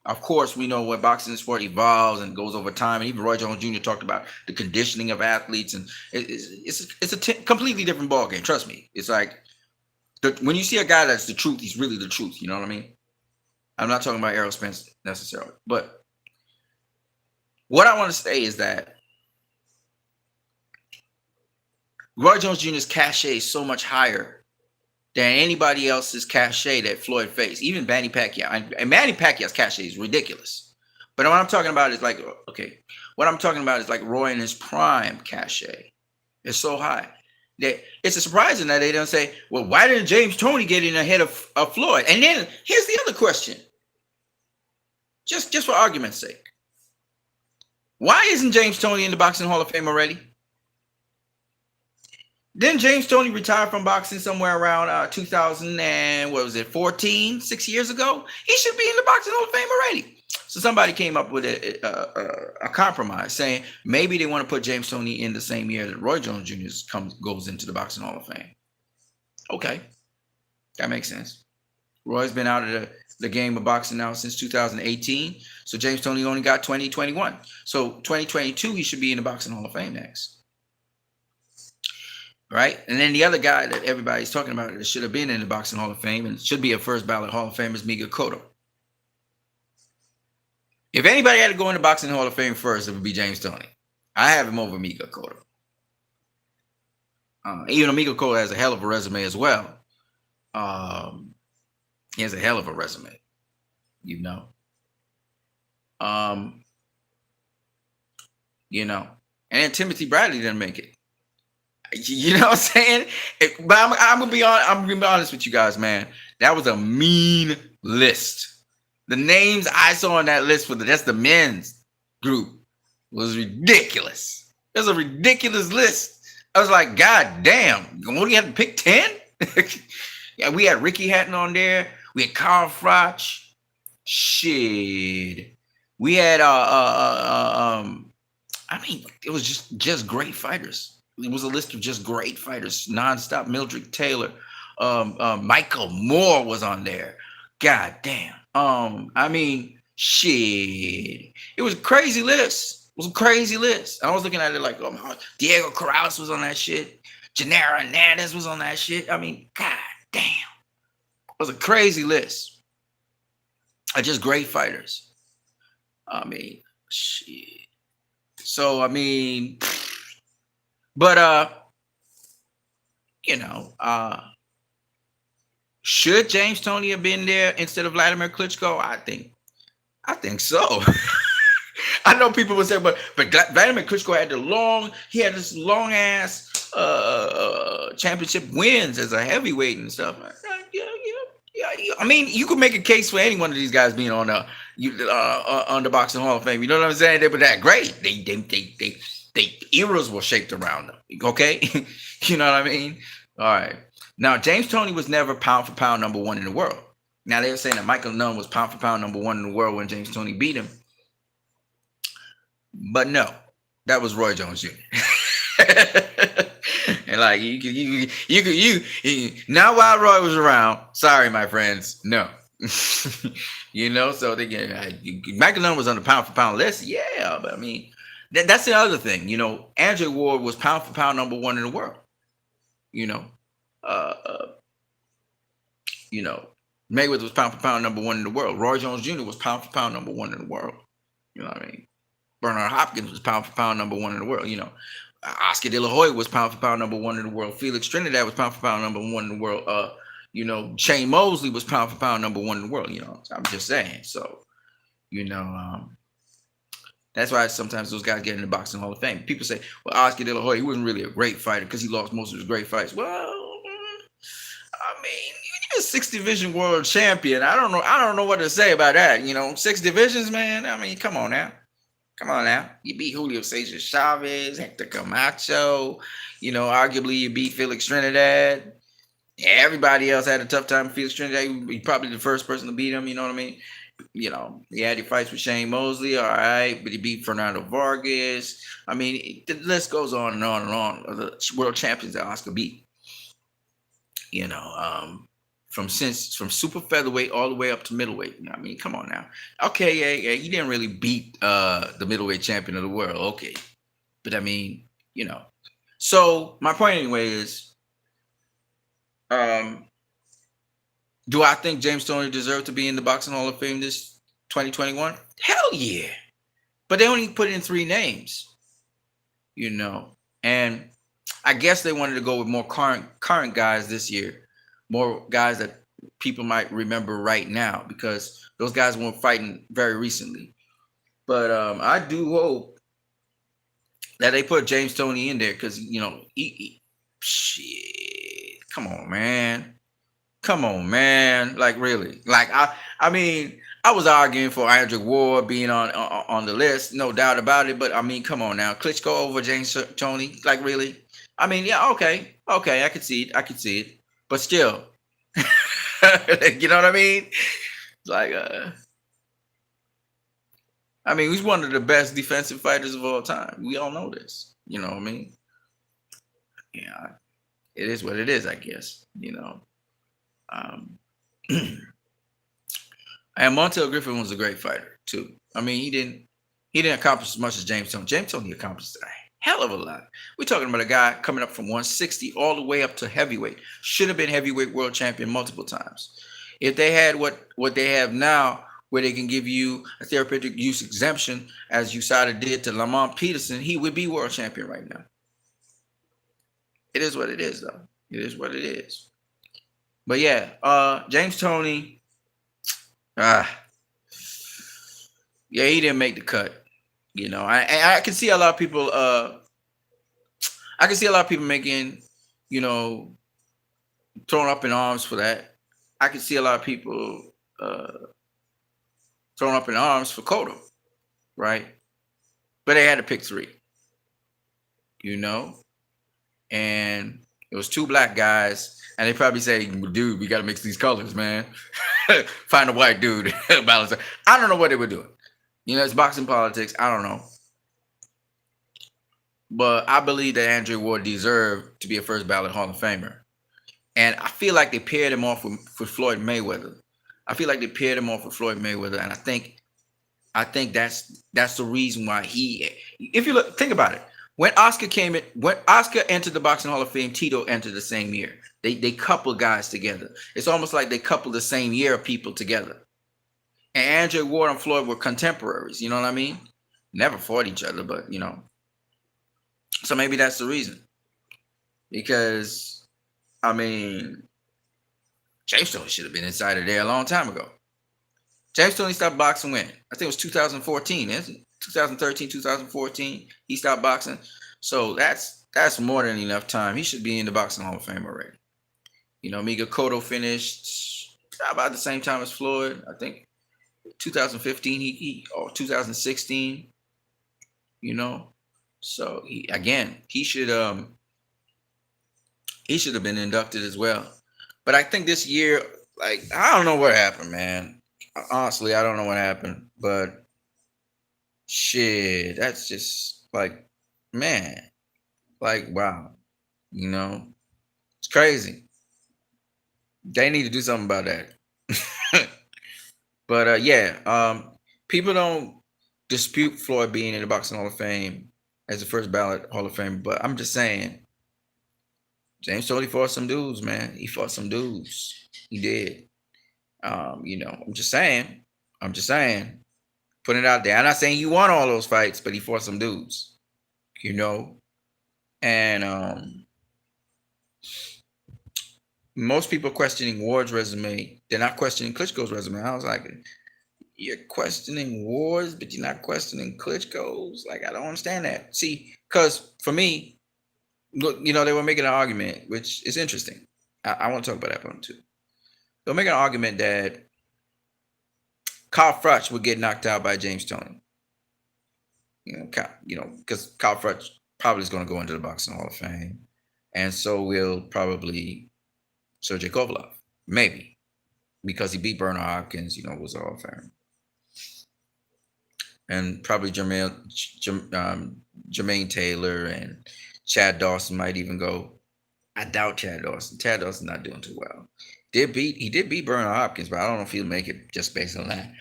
Of course, we know what boxing sport evolves and goes over time. And even Roy Jones Jr. talked about the conditioning of athletes, and it's a completely different ballgame. Trust me. It's like when you see a guy that's the truth, he's really the truth. You know what I mean? I'm not talking about Errol Spence necessarily, but what I want to say is that Roy Jones Jr.'s cachet is so much higher than anybody else's cachet that Floyd faced, even Manny Pacquiao. And Manny Pacquiao's cachet is ridiculous. But what I'm talking about is like, okay, what I'm talking about is like Roy in his prime cachet. It's so high that it's surprising that they don't say, well, why didn't James Toney get in ahead of Floyd? And then here's the other question, just for argument's sake. Why isn't James Toney in the Boxing Hall of Fame already? Didn't James Toney retire from boxing somewhere around 2014, 6 years ago? He should be in the Boxing Hall of Fame already. So somebody came up with a compromise saying maybe they want to put James Toney in the same year that Roy Jones Jr. goes into the Boxing Hall of Fame. Okay, that makes sense. Roy's been out of the game of boxing now since 2018. So James Toney only got 2021. So 2022, he should be in the Boxing Hall of Fame next. Right? And then the other guy that everybody's talking about that should have been in the Boxing Hall of Fame and should be a first ballot Hall of Fame is Miguel Cotto. If anybody had to go in the Boxing Hall of Fame first, it would be James Toney. I have him over Miguel Cotto. Even though Miguel Cotto has a hell of a resume as well. He has a hell of a resume, you know. And then Timothy Bradley didn't make it. You know what I'm saying? But I'm gonna be honest with you guys, man. That was a mean list. The names I saw on that list that's the men's group was ridiculous. It was a ridiculous list. I was like, God damn, what do you have to pick 10? Yeah, we had Ricky Hatton on there. We had Carl Froch. Shit. We had it was just great fighters. It was a list of just great fighters, nonstop. Mildred Taylor, Michael Moore was on there. God damn. Shit. It was a crazy list. It was a crazy list. I was looking at it like, Diego Corrales was on that shit. Gennaro Hernandez was on that shit. God damn. It was a crazy list of just great fighters. Shit. So, should James Toney have been there instead of Vladimir Klitschko? I think so. I know people would say, but Vladimir Klitschko had this long ass championship wins as a heavyweight and stuff. Yeah. You could make a case for any one of these guys being on the Boxing Hall of Fame. You know what I'm saying? They were that great. They eras were shaped around them. Okay, you know what I mean? All right. Now James Toney was never pound for pound number one in the world. Now they were saying that Michael Nunn was pound for pound number one in the world when James Toney beat him, but no, that was Roy Jones Jr. And like you not while Roy was around. Sorry, my friends, no. So Michael Nunn was on the pound for pound list, yeah, but that's the other thing. Andre Ward was pound for pound number one in the world. Mayweather was pound for pound number one in the world. Roy Jones Jr. was pound for pound number one in the world. You know what I mean? Bernard Hopkins was pound for pound number one in the world. Oscar De La Hoya was pound for pound number one in the world. Felix Trinidad was pound for pound number one in the world. Shane Mosley was pound for pound number one in the world. I'm just saying. So, that's why sometimes those guys get in the Boxing Hall of Fame. People say, well, Oscar De La Hoya, he wasn't really a great fighter because he lost most of his great fights. Well, you're a 6 division world champion. I don't know what to say about that. 6 divisions, man. Come on now. You beat Julio Cesar Chavez, Hector Camacho. Arguably you beat Felix Trinidad. Yeah, everybody else had a tough time with Felix Trinidad. He probably the first person to beat him. You know what I mean? He had fights with Shane Mosley, all right, but he beat Fernando Vargas. The list goes on and on and on of the world champions that Oscar beat. from super featherweight all the way up to middleweight. I mean, come on now. Okay, yeah, he didn't really beat the middleweight champion of the world. Okay, but I mean, So my point anyway is, do I think James Toney deserved to be in the Boxing Hall of Fame this 2021? Hell yeah. But they only put in 3 names, and I guess they wanted to go with more current guys this year, more guys that people might remember right now, because those guys weren't fighting very recently. But I do hope that they put James Toney in there, because shit, come on, man. Like, really, like I mean, I was arguing for Andrew Ward being on the list, no doubt about it. But I mean, come on now, Klitschko over James Toney, like, really? I mean, yeah, okay, I could see it, but still, you know what I mean? Like, I mean, he's one of the best defensive fighters of all time. We all know this. You know what I mean? Yeah, it is what it is, I guess. And Montel Griffin was a great fighter too. I mean, he didn't accomplish as much as James Toney. James Toney accomplished a hell of a lot. We're talking about a guy coming up from 160 all the way up to heavyweight. Should have been heavyweight world champion multiple times. If they had what they have now, where they can give you a therapeutic use exemption, as USADA did to Lamont Peterson, he would be world champion right now. It is what it is, though. It is what it is. But yeah, James Toney, yeah, he didn't make the cut. I can see a lot of people. I can see a lot of people making, throwing up in arms for that. I can see a lot of people throwing up in arms for Cotto, right? But they had to pick 3, and it was 2 black guys, and they probably say, dude, we got to mix these colors, man. Find a white dude. Balance. I don't know what they were doing. It's boxing politics. I don't know. But I believe that Andrew Ward deserved to be a first ballot Hall of Famer. And I feel like they paired him off with Floyd Mayweather. And I think that's the reason why if you think about it, when Oscar entered the Boxing Hall of Fame, Tito entered the same year. They coupled guys together. It's almost like they coupled the same year of people together. And Andrew Ward and Floyd were contemporaries. You know what I mean? Never fought each other, but So maybe that's the reason. Because, I mean, James Toney should have been inside of there a long time ago. James Toney stopped boxing when? I think it was 2014, isn't it? 2013, 2014. He stopped boxing. So that's more than enough time. He should be in the Boxing Hall of Fame already. Miguel Cotto finished about the same time as Floyd. I think 2015 or 2016. So he should have been inducted as well. But I think this year, like, I don't know what happened, man. Honestly, I don't know what happened. But shit, that's just like, man, like, wow. It's crazy. They need to do something about that. But people don't dispute Floyd being in the Boxing Hall of Fame as the first ballot Hall of Fame, but I'm just saying, James Toney fought some dudes, man. He fought some dudes. He did. I'm just saying. Putting it out there. I'm not saying he won all those fights, but he fought some dudes. And most people questioning Ward's resume. They're not questioning Klitschko's resume. I was like, you're questioning Ward's, but you're not questioning Klitschko's? Like, I don't understand that. See, because for me, look, they were making an argument, which is interesting. I want to talk about that point too. They were making an argument that Carl Froch would get knocked out by James Toney. Because Carl Froch probably is going to go into the Boxing Hall of Fame. And so will probably Sergey Kovalev. Maybe. Because he beat Bernard Hopkins, was a Hall of Fame. And probably Jermaine Taylor and Chad Dawson might even go. I doubt Chad Dawson. Chad Dawson's not doing too well. He did beat Bernard Hopkins, but I don't know if he'll make it just based on that.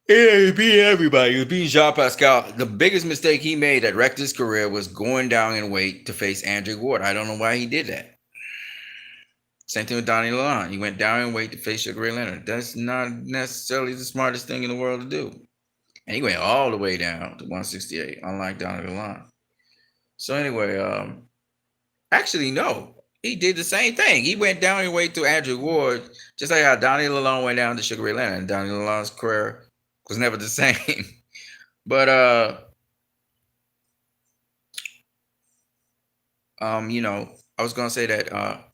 Yeah, he beat everybody. He was beating Jean Pascal. The biggest mistake he made that wrecked his career was going down in weight to face Andre Ward. I don't know why he did that. Same thing with Donnie Lalonde. He went down in weight to face Sugar Ray Leonard. That's not necessarily the smartest thing in the world to do. And he went all the way down to 168, unlike Donnie Lalonde. So anyway, actually no, he did the same thing. He went down in weight to Andrew Ward, just like how Donnie Lalonde went down to Sugar Ray Leonard. And Donnie Lalonde's career was never the same. But you know, I was gonna say that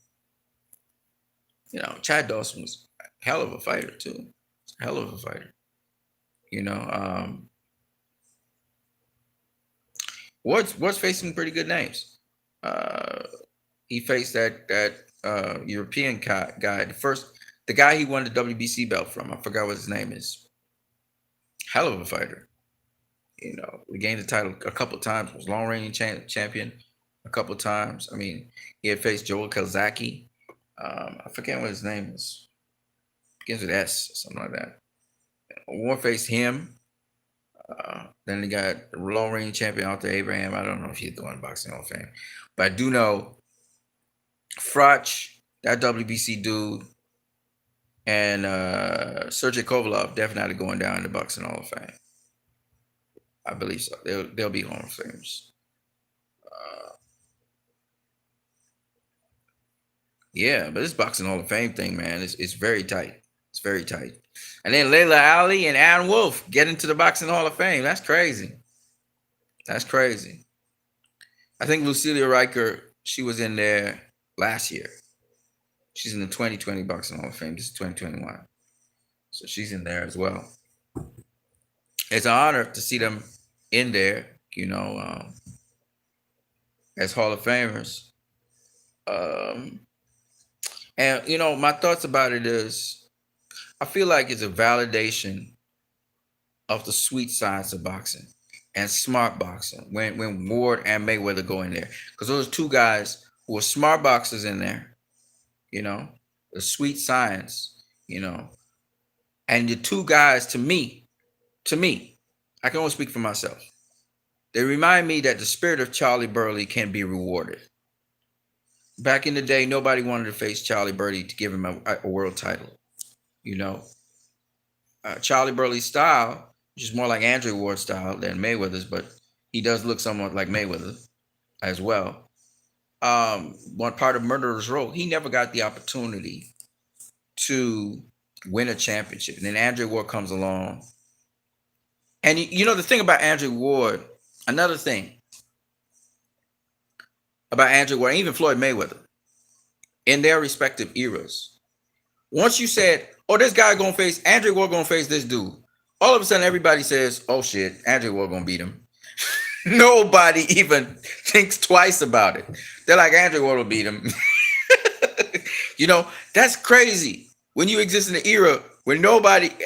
you know, Chad Dawson was a hell of a fighter too. Hell of a fighter. You know, Ward's facing pretty good names. He faced that European guy, the guy he won the WBC belt from. I forgot what his name is. Hell of a fighter. You know, he gained the title a couple of times. Was long reigning champion a couple of times. I mean, he had faced Joel Kalzaki. I forget what his name is. Begins with S, something like that. Ward faced him. Then he got long reigning champion Arthur Abraham. I don't know if he's going to Boxing Hall of Fame, but I do know Froch, that WBC dude, and Sergey Kovalev definitely going down in the Boxing Hall of Fame. I believe so. They'll be Hall of Famers. Yeah, but this Boxing Hall of Fame thing, man, it's very tight. It's very tight. And then Layla Ali and Aaron Wolf get into the Boxing Hall of Fame. That's crazy. That's crazy. I think Lucilia Riker, she was in there last year. She's in the 2020 Boxing Hall of Fame. This is 2021. So she's in there as well. It's an honor to see them in there, you know, as Hall of Famers. And, you know, my thoughts about it is I feel like it's a validation of the sweet science of boxing and smart boxing when Ward and Mayweather go in there. Because those two guys who are smart boxers in there, you know, the sweet science, you know. And the two guys, to me, I can only speak for myself. They remind me that the spirit of Charlie Burley can be rewarded. Back in the day, nobody wanted to face Charlie Burley to give him a world title. You know, Charlie Burley's style, which is more like Andre Ward's style than Mayweather's, but he does look somewhat like Mayweather as well. One part of Murderer's Row, he never got the opportunity to win a championship. And then Andre Ward comes along. And you know, the thing about Andre Ward, another thing about Andre Ward, and even Floyd Mayweather, in their respective eras, once you said, oh, this guy gonna face Andre Ward, gonna face this dude, all of a sudden everybody says, oh shit, Andre Ward gonna beat him. Nobody even thinks twice about it. They're like, Andre Ward will beat him. You know, that's crazy. When you exist in an era where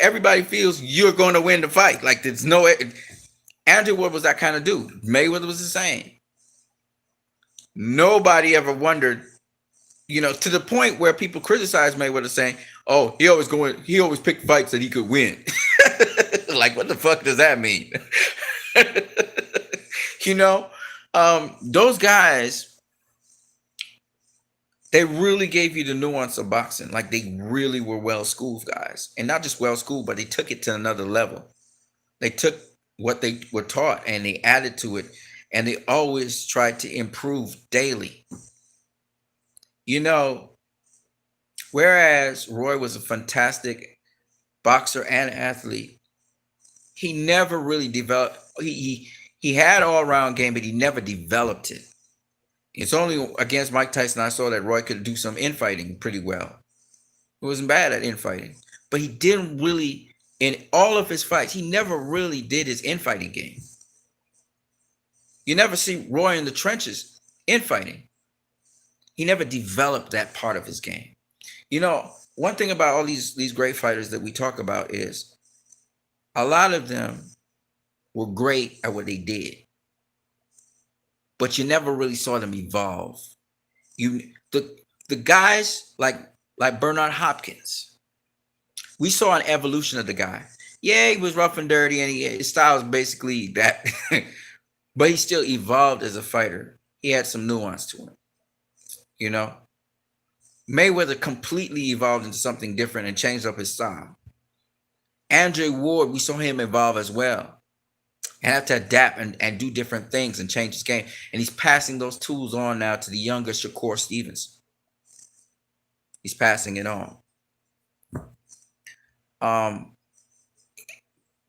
everybody feels you're going to win the fight. Like there's no, Andre Ward was that kind of dude. Mayweather was the same. Nobody ever wondered, you know, to the point where people criticize Mayweather saying, oh, he always picked fights that he could win. Like, what the fuck does that mean? You know, those guys, they really gave you the nuance of boxing. Like they really were well-schooled guys, and not just well-schooled, but they took it to another level. They took what they were taught and they added to it, and they always tried to improve daily. You know, whereas Roy was a fantastic boxer and athlete, he never really developed. He had all-around game, but he never developed it. It's only against Mike Tyson I saw that Roy could do some infighting pretty well. He wasn't bad at infighting, but he didn't really, in all of his fights, he never really did his infighting game. You never see Roy in the trenches infighting. He never developed that part of his game. You know, one thing about all these great fighters that we talk about is a lot of them were great at what they did, but you never really saw them evolve. The guys like like Bernard Hopkins. We saw an evolution of the guy. Yeah, he was rough and dirty, and his style was basically that, but he still evolved as a fighter. He had some nuance to him, you know. Mayweather completely evolved into something different and changed up his style. Andre Ward, we saw him evolve as well and have to adapt and do different things and change his game. And he's passing those tools on now to the younger Shakur Stevenson. He's passing it on. And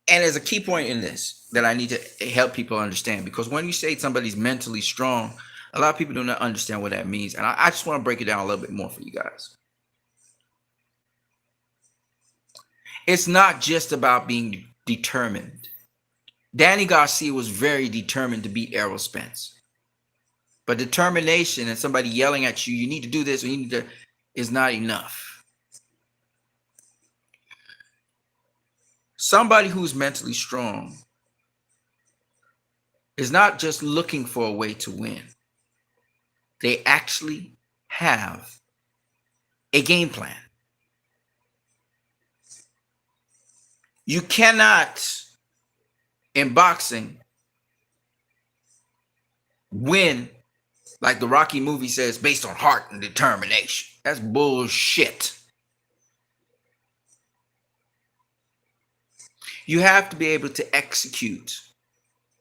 there's a key point in this that I need to help people understand, because when you say somebody's mentally strong, a lot of people do not understand what that means. And I just want to break it down a little bit more for you guys. It's not just about being determined. Danny Garcia was very determined to beat Errol Spence. But determination and somebody yelling at you, you need to do this, or you need to, is not enough. Somebody who's mentally strong is not just looking for a way to win. They actually have a game plan. You cannot, in boxing, win, like the Rocky movie says, based on heart and determination. That's bullshit. You have to be able to execute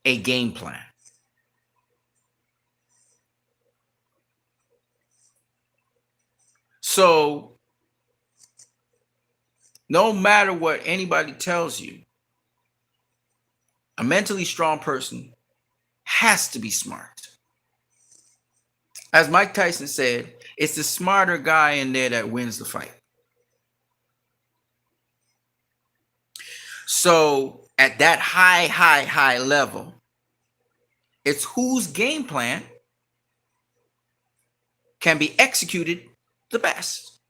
a game plan. So, no matter what anybody tells you, a mentally strong person has to be smart. As Mike Tyson said, it's the smarter guy in there that wins the fight. So at that high level, it's whose game plan can be executed the best.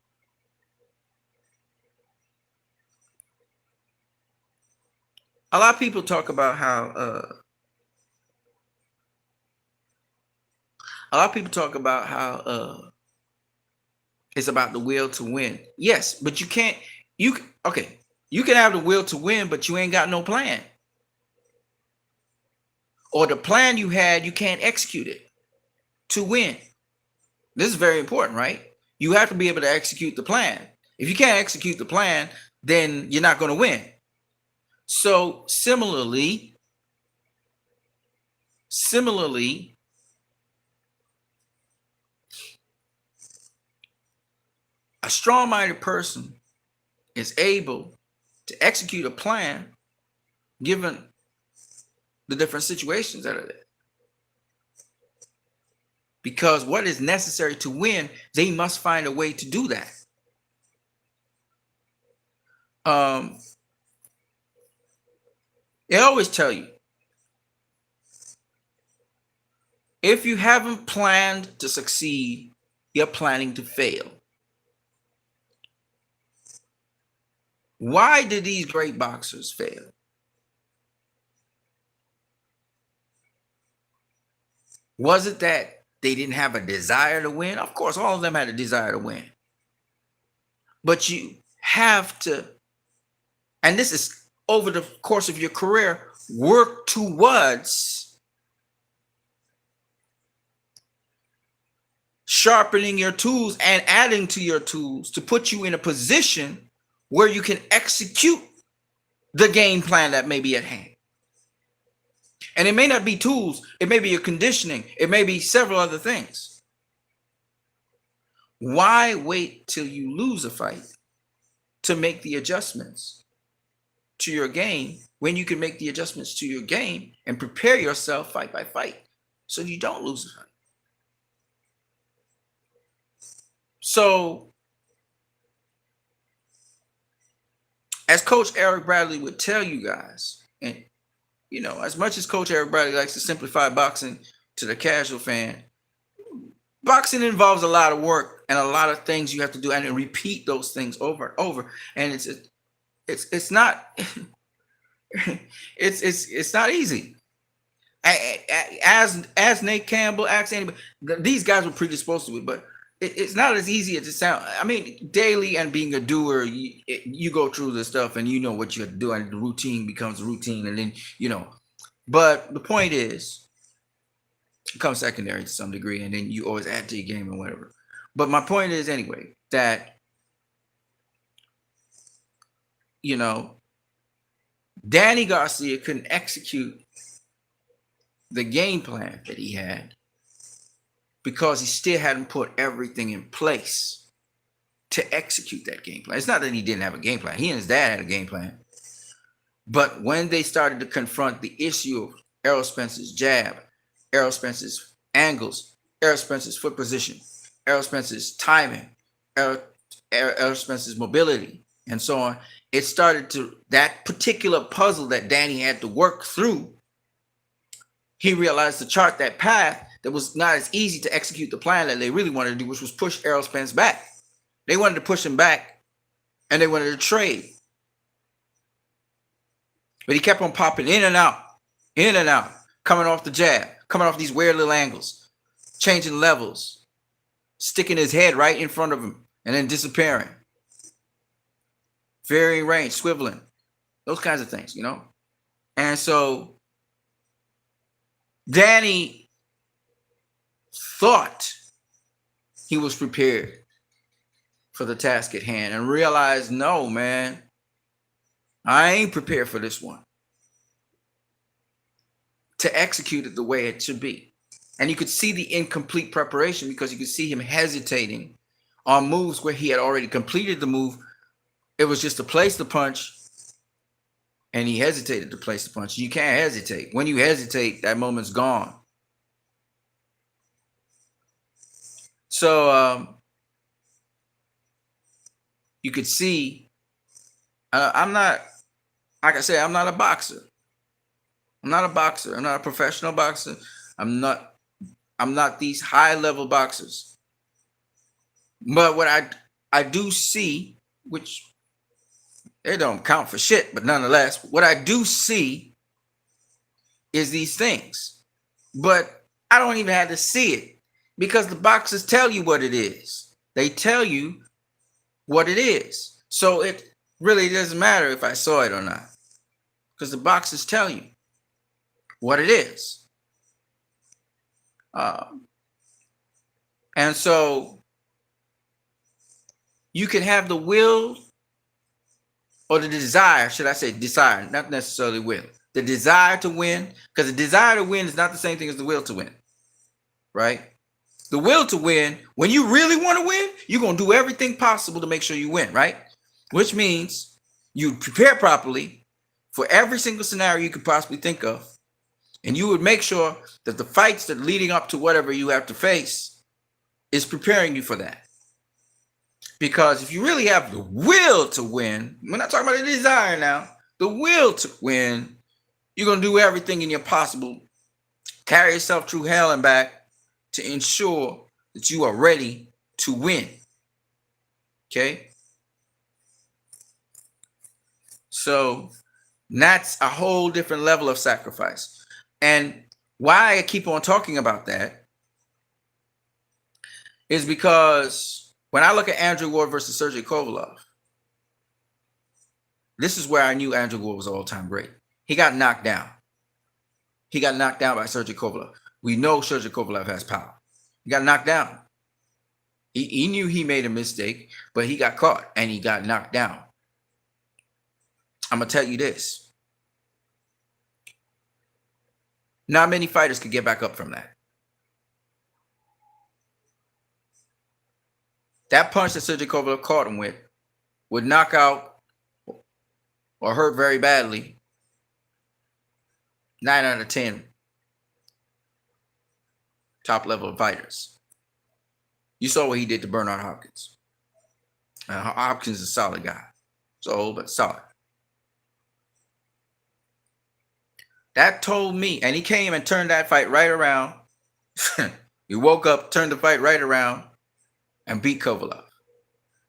A lot of people talk about how it's about the will to win. Yes, but you can have the will to win, but you ain't got no plan. Or the plan you had, you can't execute it to win. This is very important, right? You have to be able to execute the plan. If you can't execute the plan, then you're not going to win. So similarly, a strong-minded person is able to execute a plan given the different situations that are there. Because what is necessary to win, they must find a way to do that. They always tell you, if you haven't planned to succeed, you're planning to fail. Why did these great boxers fail? Was it that they didn't have a desire to win? Of course, all of them had a desire to win. But you have to, and this is over the course of your career, work towards sharpening your tools and adding to your tools to put you in a position where you can execute the game plan that may be at hand. And it may not be tools, it may be your conditioning, it may be several other things. Why wait till you lose a fight to make the adjustments to your game when you can make the adjustments to your game and prepare yourself fight by fight so you don't lose a fight? So, as Coach Eric Bradley would tell you guys, and you know, as much as Coach Eric Bradley likes to simplify boxing to the casual fan, boxing involves a lot of work and a lot of things you have to do and repeat those things over and over. And it's not it's not easy. As Nate Campbell, ask anybody, these guys were predisposed to it, but it's not as easy as it sounds. I mean, daily and being a doer, you go through the stuff and you know what you're doing. The routine becomes routine, and then But the point is, it comes secondary to some degree, and then you always add to your game and whatever. But my point is anyway that Danny Garcia couldn't execute the game plan that he had because he still hadn't put everything in place to execute that game plan. It's not that he didn't have a game plan. He and his dad had a game plan. But when they started to confront the issue of Errol Spence's jab, Errol Spence's angles, Errol Spence's foot position, Errol Spence's timing, Errol Spence's mobility, and so on, it started to, that particular puzzle that Danny had to work through, he realized the chart, that path, that was not as easy to execute the plan that they really wanted to do, which was push Errol Spence back. They wanted to push him back, and they wanted to trade. But he kept on popping in and out, coming off the jab, coming off these weird little angles, changing levels, sticking his head right in front of him, and then disappearing. Varying range, swiveling, those kinds of things, And so Danny thought he was prepared for the task at hand and realized, no, man, I ain't prepared for this one. To execute it the way it should be. And you could see the incomplete preparation because you could see him hesitating on moves where he had already completed the move. It was just to place the punch, and he hesitated to place the punch. You can't hesitate. When you hesitate, that moment's gone. So you could see, I'm not, like I said, I'm not a boxer. I'm not a boxer. I'm not a professional boxer. I'm not these high-level boxers. But what I do see, which they don't count for shit, but nonetheless, what I do see is these things. But I don't even have to see it because the boxers tell you what it is. They tell you what it is. So it really doesn't matter if I saw it or not because the boxers tell you what it is. And so you can have the will or the desire, should I say desire, not necessarily will. The desire to win, because the desire to win is not the same thing as the will to win, right? The will to win, when you really want to win, you're going to do everything possible to make sure you win, right? Which means you prepare properly for every single scenario you could possibly think of. And you would make sure that the fights that are leading up to whatever you have to face is preparing you for that. Because if you really have the will to win, we're not talking about the desire now, the will to win, you're going to do everything in your possible, carry yourself through hell and back to ensure that you are ready to win. Okay? So that's a whole different level of sacrifice. And why I keep on talking about that is because when I look at Andrew Ward versus Sergey Kovalev, this is where I knew Andrew Ward was all-time great. He got knocked down. He got knocked down by Sergey Kovalev. We know Sergey Kovalev has power. He got knocked down. He knew he made a mistake, but he got caught and he got knocked down. I'm going to tell you this. Not many fighters could get back up from that. That punch that Sergey Kovalev caught him with would knock out or hurt very badly 9 out of 10 top level fighters. You saw what he did to Bernard Hopkins. Hopkins is a solid guy. So, but solid. That told me, and he came and turned that fight right around. He woke up, turned the fight right around, and beat Kovalev.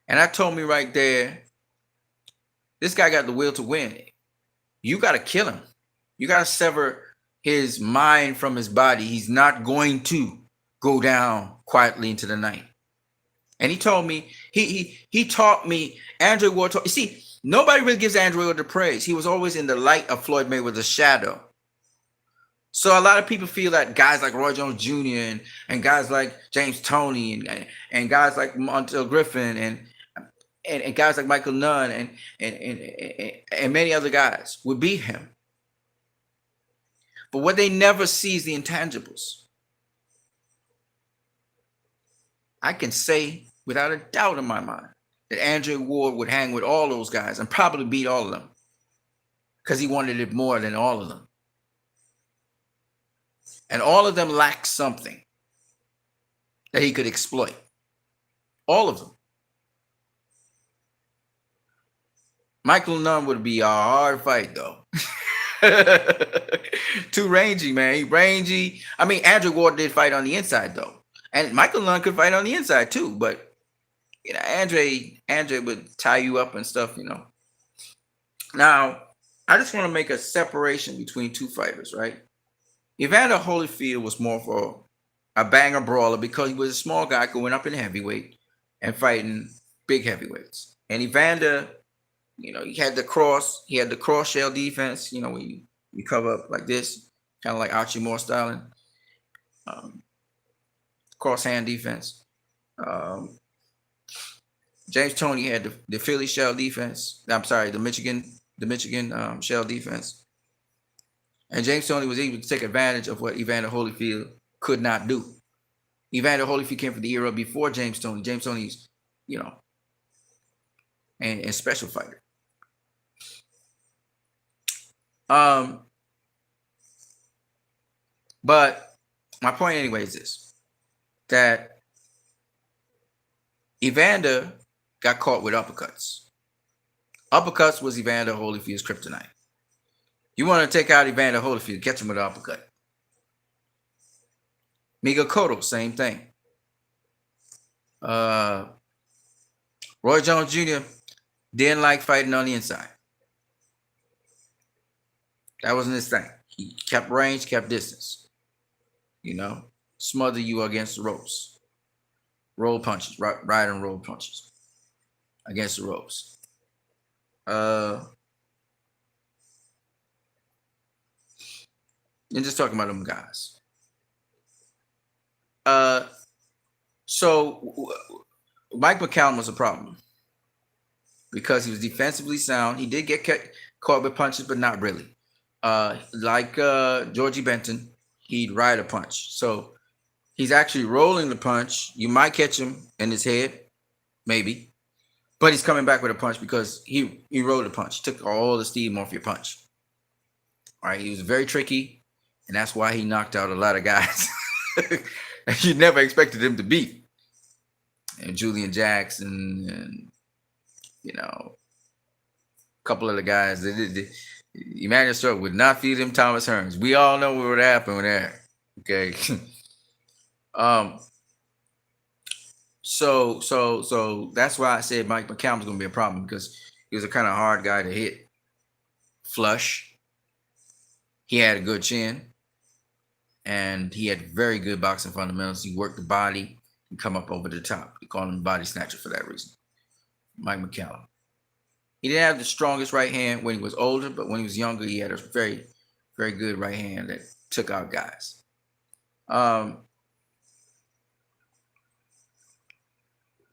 And that told me right there, this guy got the will to win. You got to kill him. You got to sever his mind from his body. He's not going to go down quietly into the night. And he told me, he taught me, Andre Ward taught, you see, nobody really gives Andre Ward the praise. He was always in the light of Floyd Mayweather's shadow. So a lot of people feel that guys like Roy Jones Jr. and guys like James Toney and guys like Montel Griffin and guys like Michael Nunn and many other guys would beat him. But what they never see is the intangibles. I can say without a doubt in my mind that Andre Ward would hang with all those guys and probably beat all of them because he wanted it more than all of them. And all of them lacked something that he could exploit. All of them. Michael Nunn would be a hard fight, though. Too rangy, man. He rangy. I mean, Andre Ward did fight on the inside, though. And Michael Nunn could fight on the inside, too. But, you know, Andre would tie you up and stuff, you know. Now, I just want to make a separation between two fighters, right? Evander Holyfield was more for a banger brawler because he was a small guy going up in heavyweight and fighting big heavyweights. And Evander, you know, he had the cross shell defense, you know, when you cover up like this, kind of like Archie Moore styling. Cross hand defense. James Toney had the Philly shell defense. I'm sorry, the Michigan shell defense. And James Toney was able to take advantage of what Evander Holyfield could not do. Evander Holyfield came from the era before James Toney. James Toney's, you know, and special fighter. But my point anyway is this, that Evander got caught with uppercuts. Uppercuts was Evander Holyfield's kryptonite. You want to take out Evander Holyfield, catch him with an uppercut. Miguel Cotto, same thing. Roy Jones Jr. didn't like fighting on the inside. That wasn't his thing. He kept range, kept distance. You know, smother you against the ropes. Roll punches, ride and roll punches against the ropes. And just talking about them guys. So Mike McCallum was a problem because he was defensively sound. He did get caught with punches, but not really. Like Georgie Benton, he'd ride a punch. So he's actually rolling the punch. You might catch him in his head, maybe. But he's coming back with a punch because he rolled a punch. Took all the steam off your punch. All right, he was very tricky. And that's why he knocked out a lot of guys you never expected him to beat. And Julian Jackson and, you know, a couple of the guys. Emmanuel Stroke would not feed him Thomas Hearns. We all know what would happen there. Okay. So that's why I said Mike McCallum was going to be a problem, because he was a kind of hard guy to hit. Flush. He had a good chin. And he had very good boxing fundamentals. He worked the body and come up over the top. They call him body snatcher for that reason. Mike McCallum. He didn't have the strongest right hand when he was older, but when he was younger, he had a very, very good right hand that took out guys. But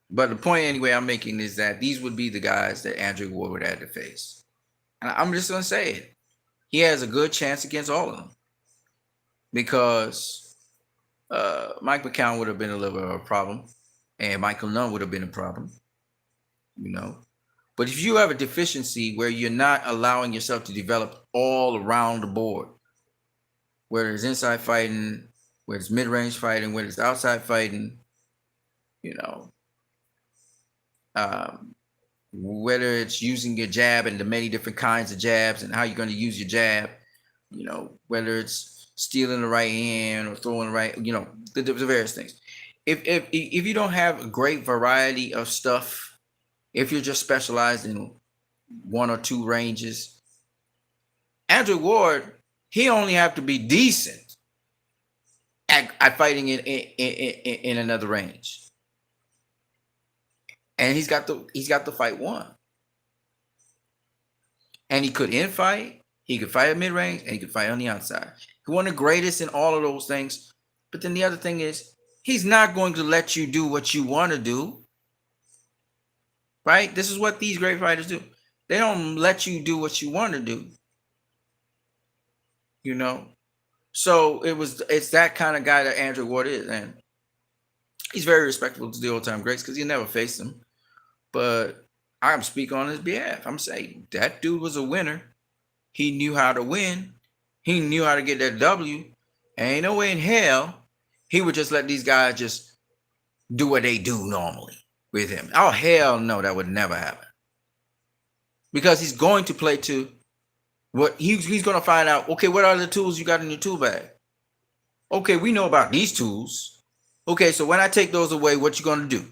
the point anyway I'm making is that these would be the guys that Andre Ward would have to face. And I'm just going to say it. He has a good chance against all of them. Because Mike McCallum would have been a little bit of a problem, and Michael Nunn would have been a problem, you know. But if you have a deficiency where you're not allowing yourself to develop all around the board, whether it's inside fighting, whether it's mid-range fighting, whether it's outside fighting, you know, whether it's using your jab and the many different kinds of jabs and how you're going to use your jab, you know, whether it's stealing the right hand or throwing the right, you know, the various things. If you don't have a great variety of stuff, if you're just specialized in one or two ranges, Andre Ward, he only have to be decent at fighting in another range. and he's got the fight won. And he could fight. He could fight at mid range, and he could fight on the outside. He won the greatest in all of those things. But then the other thing is, he's not going to let you do what you want to do. Right? This is what these great fighters do. They don't let you do what you want to do. You know? So it's that kind of guy that Andre Ward is. And he's very respectful to the old-time greats because he never faced them. But I'm speaking on his behalf. I'm saying that dude was a winner. He knew how to win. He knew how to get that W. And ain't no way in hell he would just let these guys just do what they do normally with him. Oh, hell no, that would never happen. Because he's going to play to what he's going to find out, okay, what are the tools you got in your tool bag? Okay, we know about these tools. Okay, so when I take those away, what you going to do?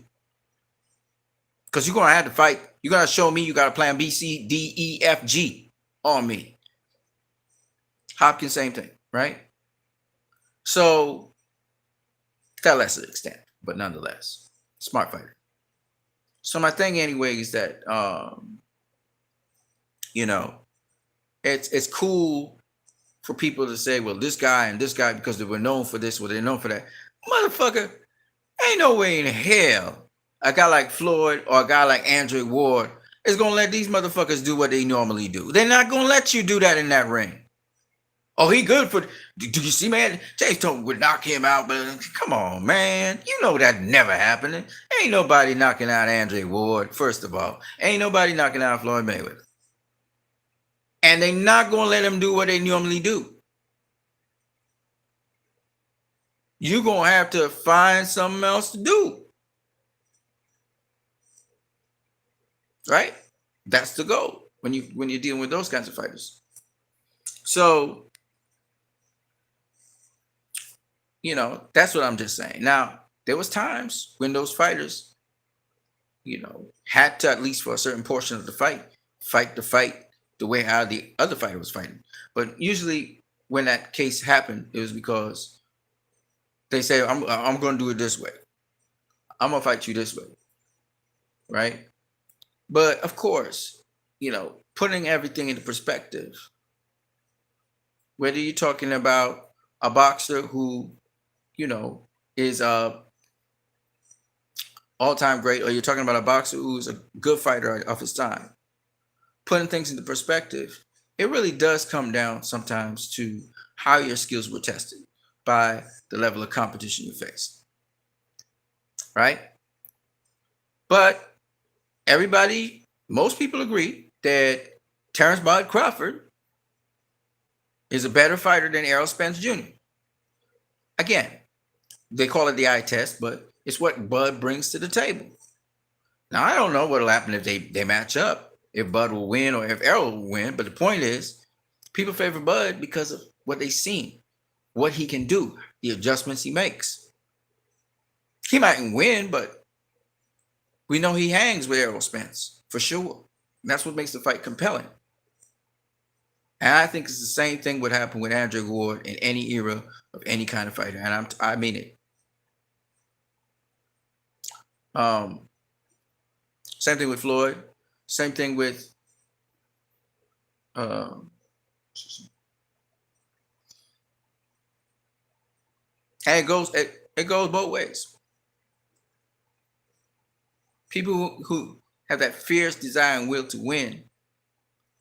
Because you're going to have to fight. You're going to show me you got a plan B, C, D, E, F, G on me. Hopkins, same thing, right? So, to a lesser extent, but nonetheless, smart fighter. So my thing anyway is that, you know, it's cool for people to say, well, this guy and this guy, because they were known for this, or they're known for that. Motherfucker, ain't no way in hell a guy like Floyd or a guy like Andre Ward is going to let these motherfuckers do what they normally do. They're not going to let you do that in that ring. Oh, he good for... Do you see, man? James Toney would knock him out, but come on, man. You know that never happening. Ain't nobody knocking out Andre Ward, first of all. Ain't nobody knocking out Floyd Mayweather. And they not going to let him do what they normally do. You're going to have to find something else to do. Right? That's the goal when you're dealing with those kinds of fighters. So, you know, that's what I'm just saying. Now, there was times when those fighters, you know, had to, at least for a certain portion of the fight the fight the way how the other fighter was fighting. But usually when that case happened, it was because they say, I'm going to do it this way. I'm going to fight you this way. Right? But of course, you know, putting everything into perspective, whether you're talking about a boxer who, you know, is a all-time great, or you're talking about a boxer who's a good fighter of his time, putting things into perspective, it really does come down sometimes to how your skills were tested by the level of competition you faced. Right? But most people agree that Terrence Bud Crawford is a better fighter than Errol Spence Jr. Again, they call it the eye test, but it's what Bud brings to the table. Now, I don't know what will happen if they match up, if Bud will win or if Errol will win. But the point is, people favor Bud because of what they've seen, what he can do, the adjustments he makes. He mightn't win, but we know he hangs with Errol Spence for sure. And that's what makes the fight compelling. And I think it's the same thing would happen with Andre Ward in any era of any kind of fighter. And I mean it. Same thing with Floyd. Same thing with and it goes both ways. People who have that fierce desire and will to win,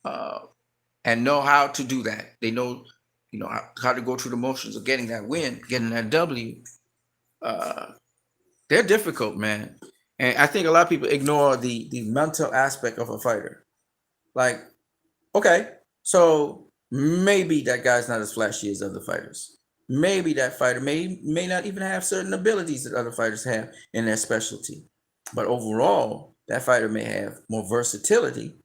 and know how to do that. They know, you know, how to go through the motions of getting that win, getting that W. They're difficult, man. And I think a lot of people ignore the mental aspect of a fighter. Like, okay, so maybe that guy's not as flashy as other fighters. Maybe that fighter may not even have certain abilities that other fighters have in their specialty. But overall, that fighter may have more versatility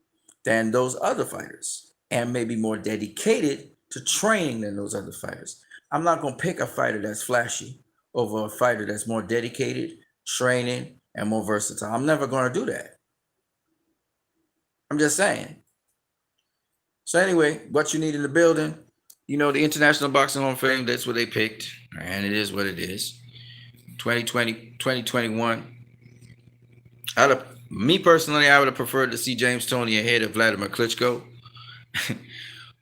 than those other fighters and may be more dedicated to training than those other fighters. I'm not going to pick a fighter that's flashy over a fighter that's more dedicated, training, and more versatile. I'm never going to do that. I'm just saying. So anyway, what you need in the building, you know, the International Boxing Hall of Fame, that's what they picked. And it is what it is. 2020, 2021. Me personally, I would have preferred to see James Toney ahead of Vladimir Klitschko.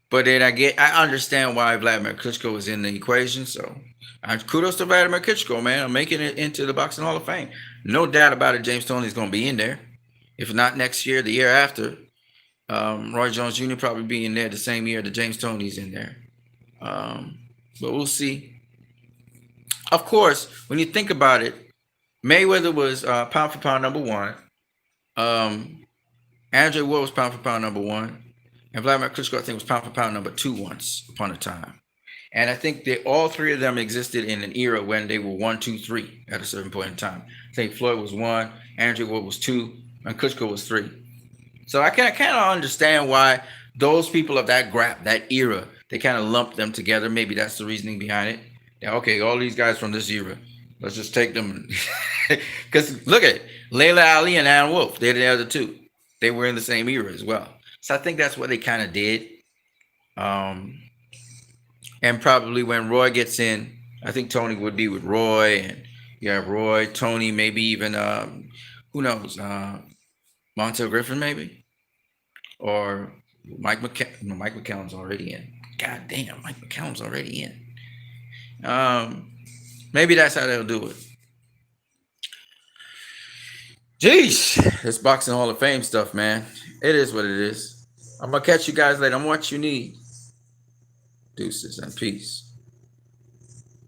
But then I understand why Vladimir Klitschko is in the equation. So kudos to Vladimir Klitschko, man. I'm making it into the Boxing Hall of Fame. No doubt about it, James Toney is going to be in there. If not next year, the year after. Roy Jones Jr. probably be in there the same year that James Toney's in there. But we'll see. Of course, when you think about it, Mayweather was pound for pound number one. Andre Ward was pound for pound number one. And Vladimir Klitschko, I think, was pound for pound number two once upon a time. And I think that all three of them existed in an era when they were 1, 2, 3 at a certain point in time. I think Floyd was 1, Andre Ward was 2, and Klitschko was 3. So I kind of understand why those people of that era, they kind of lumped them together. Maybe that's the reasoning behind it. Yeah, okay, all these guys from this era, let's just take them. Because look at it, Layla Ali and Alan Wolf, they're the other two. They were in the same era as well. So I think that's what they kind of did. And probably when Roy gets in, I think Tony would be with Roy, and you have Roy, Tony, maybe even who knows, Montel Griffin maybe, or Mike McCallum. No, Mike McCallum's already in. God damn, Mike McCallum's already in. Maybe that's how they'll do it. Jeez, this Boxing Hall of Fame stuff, man. It is what it is. I'm gonna catch you guys later. I'm what you need. Deuces and peace.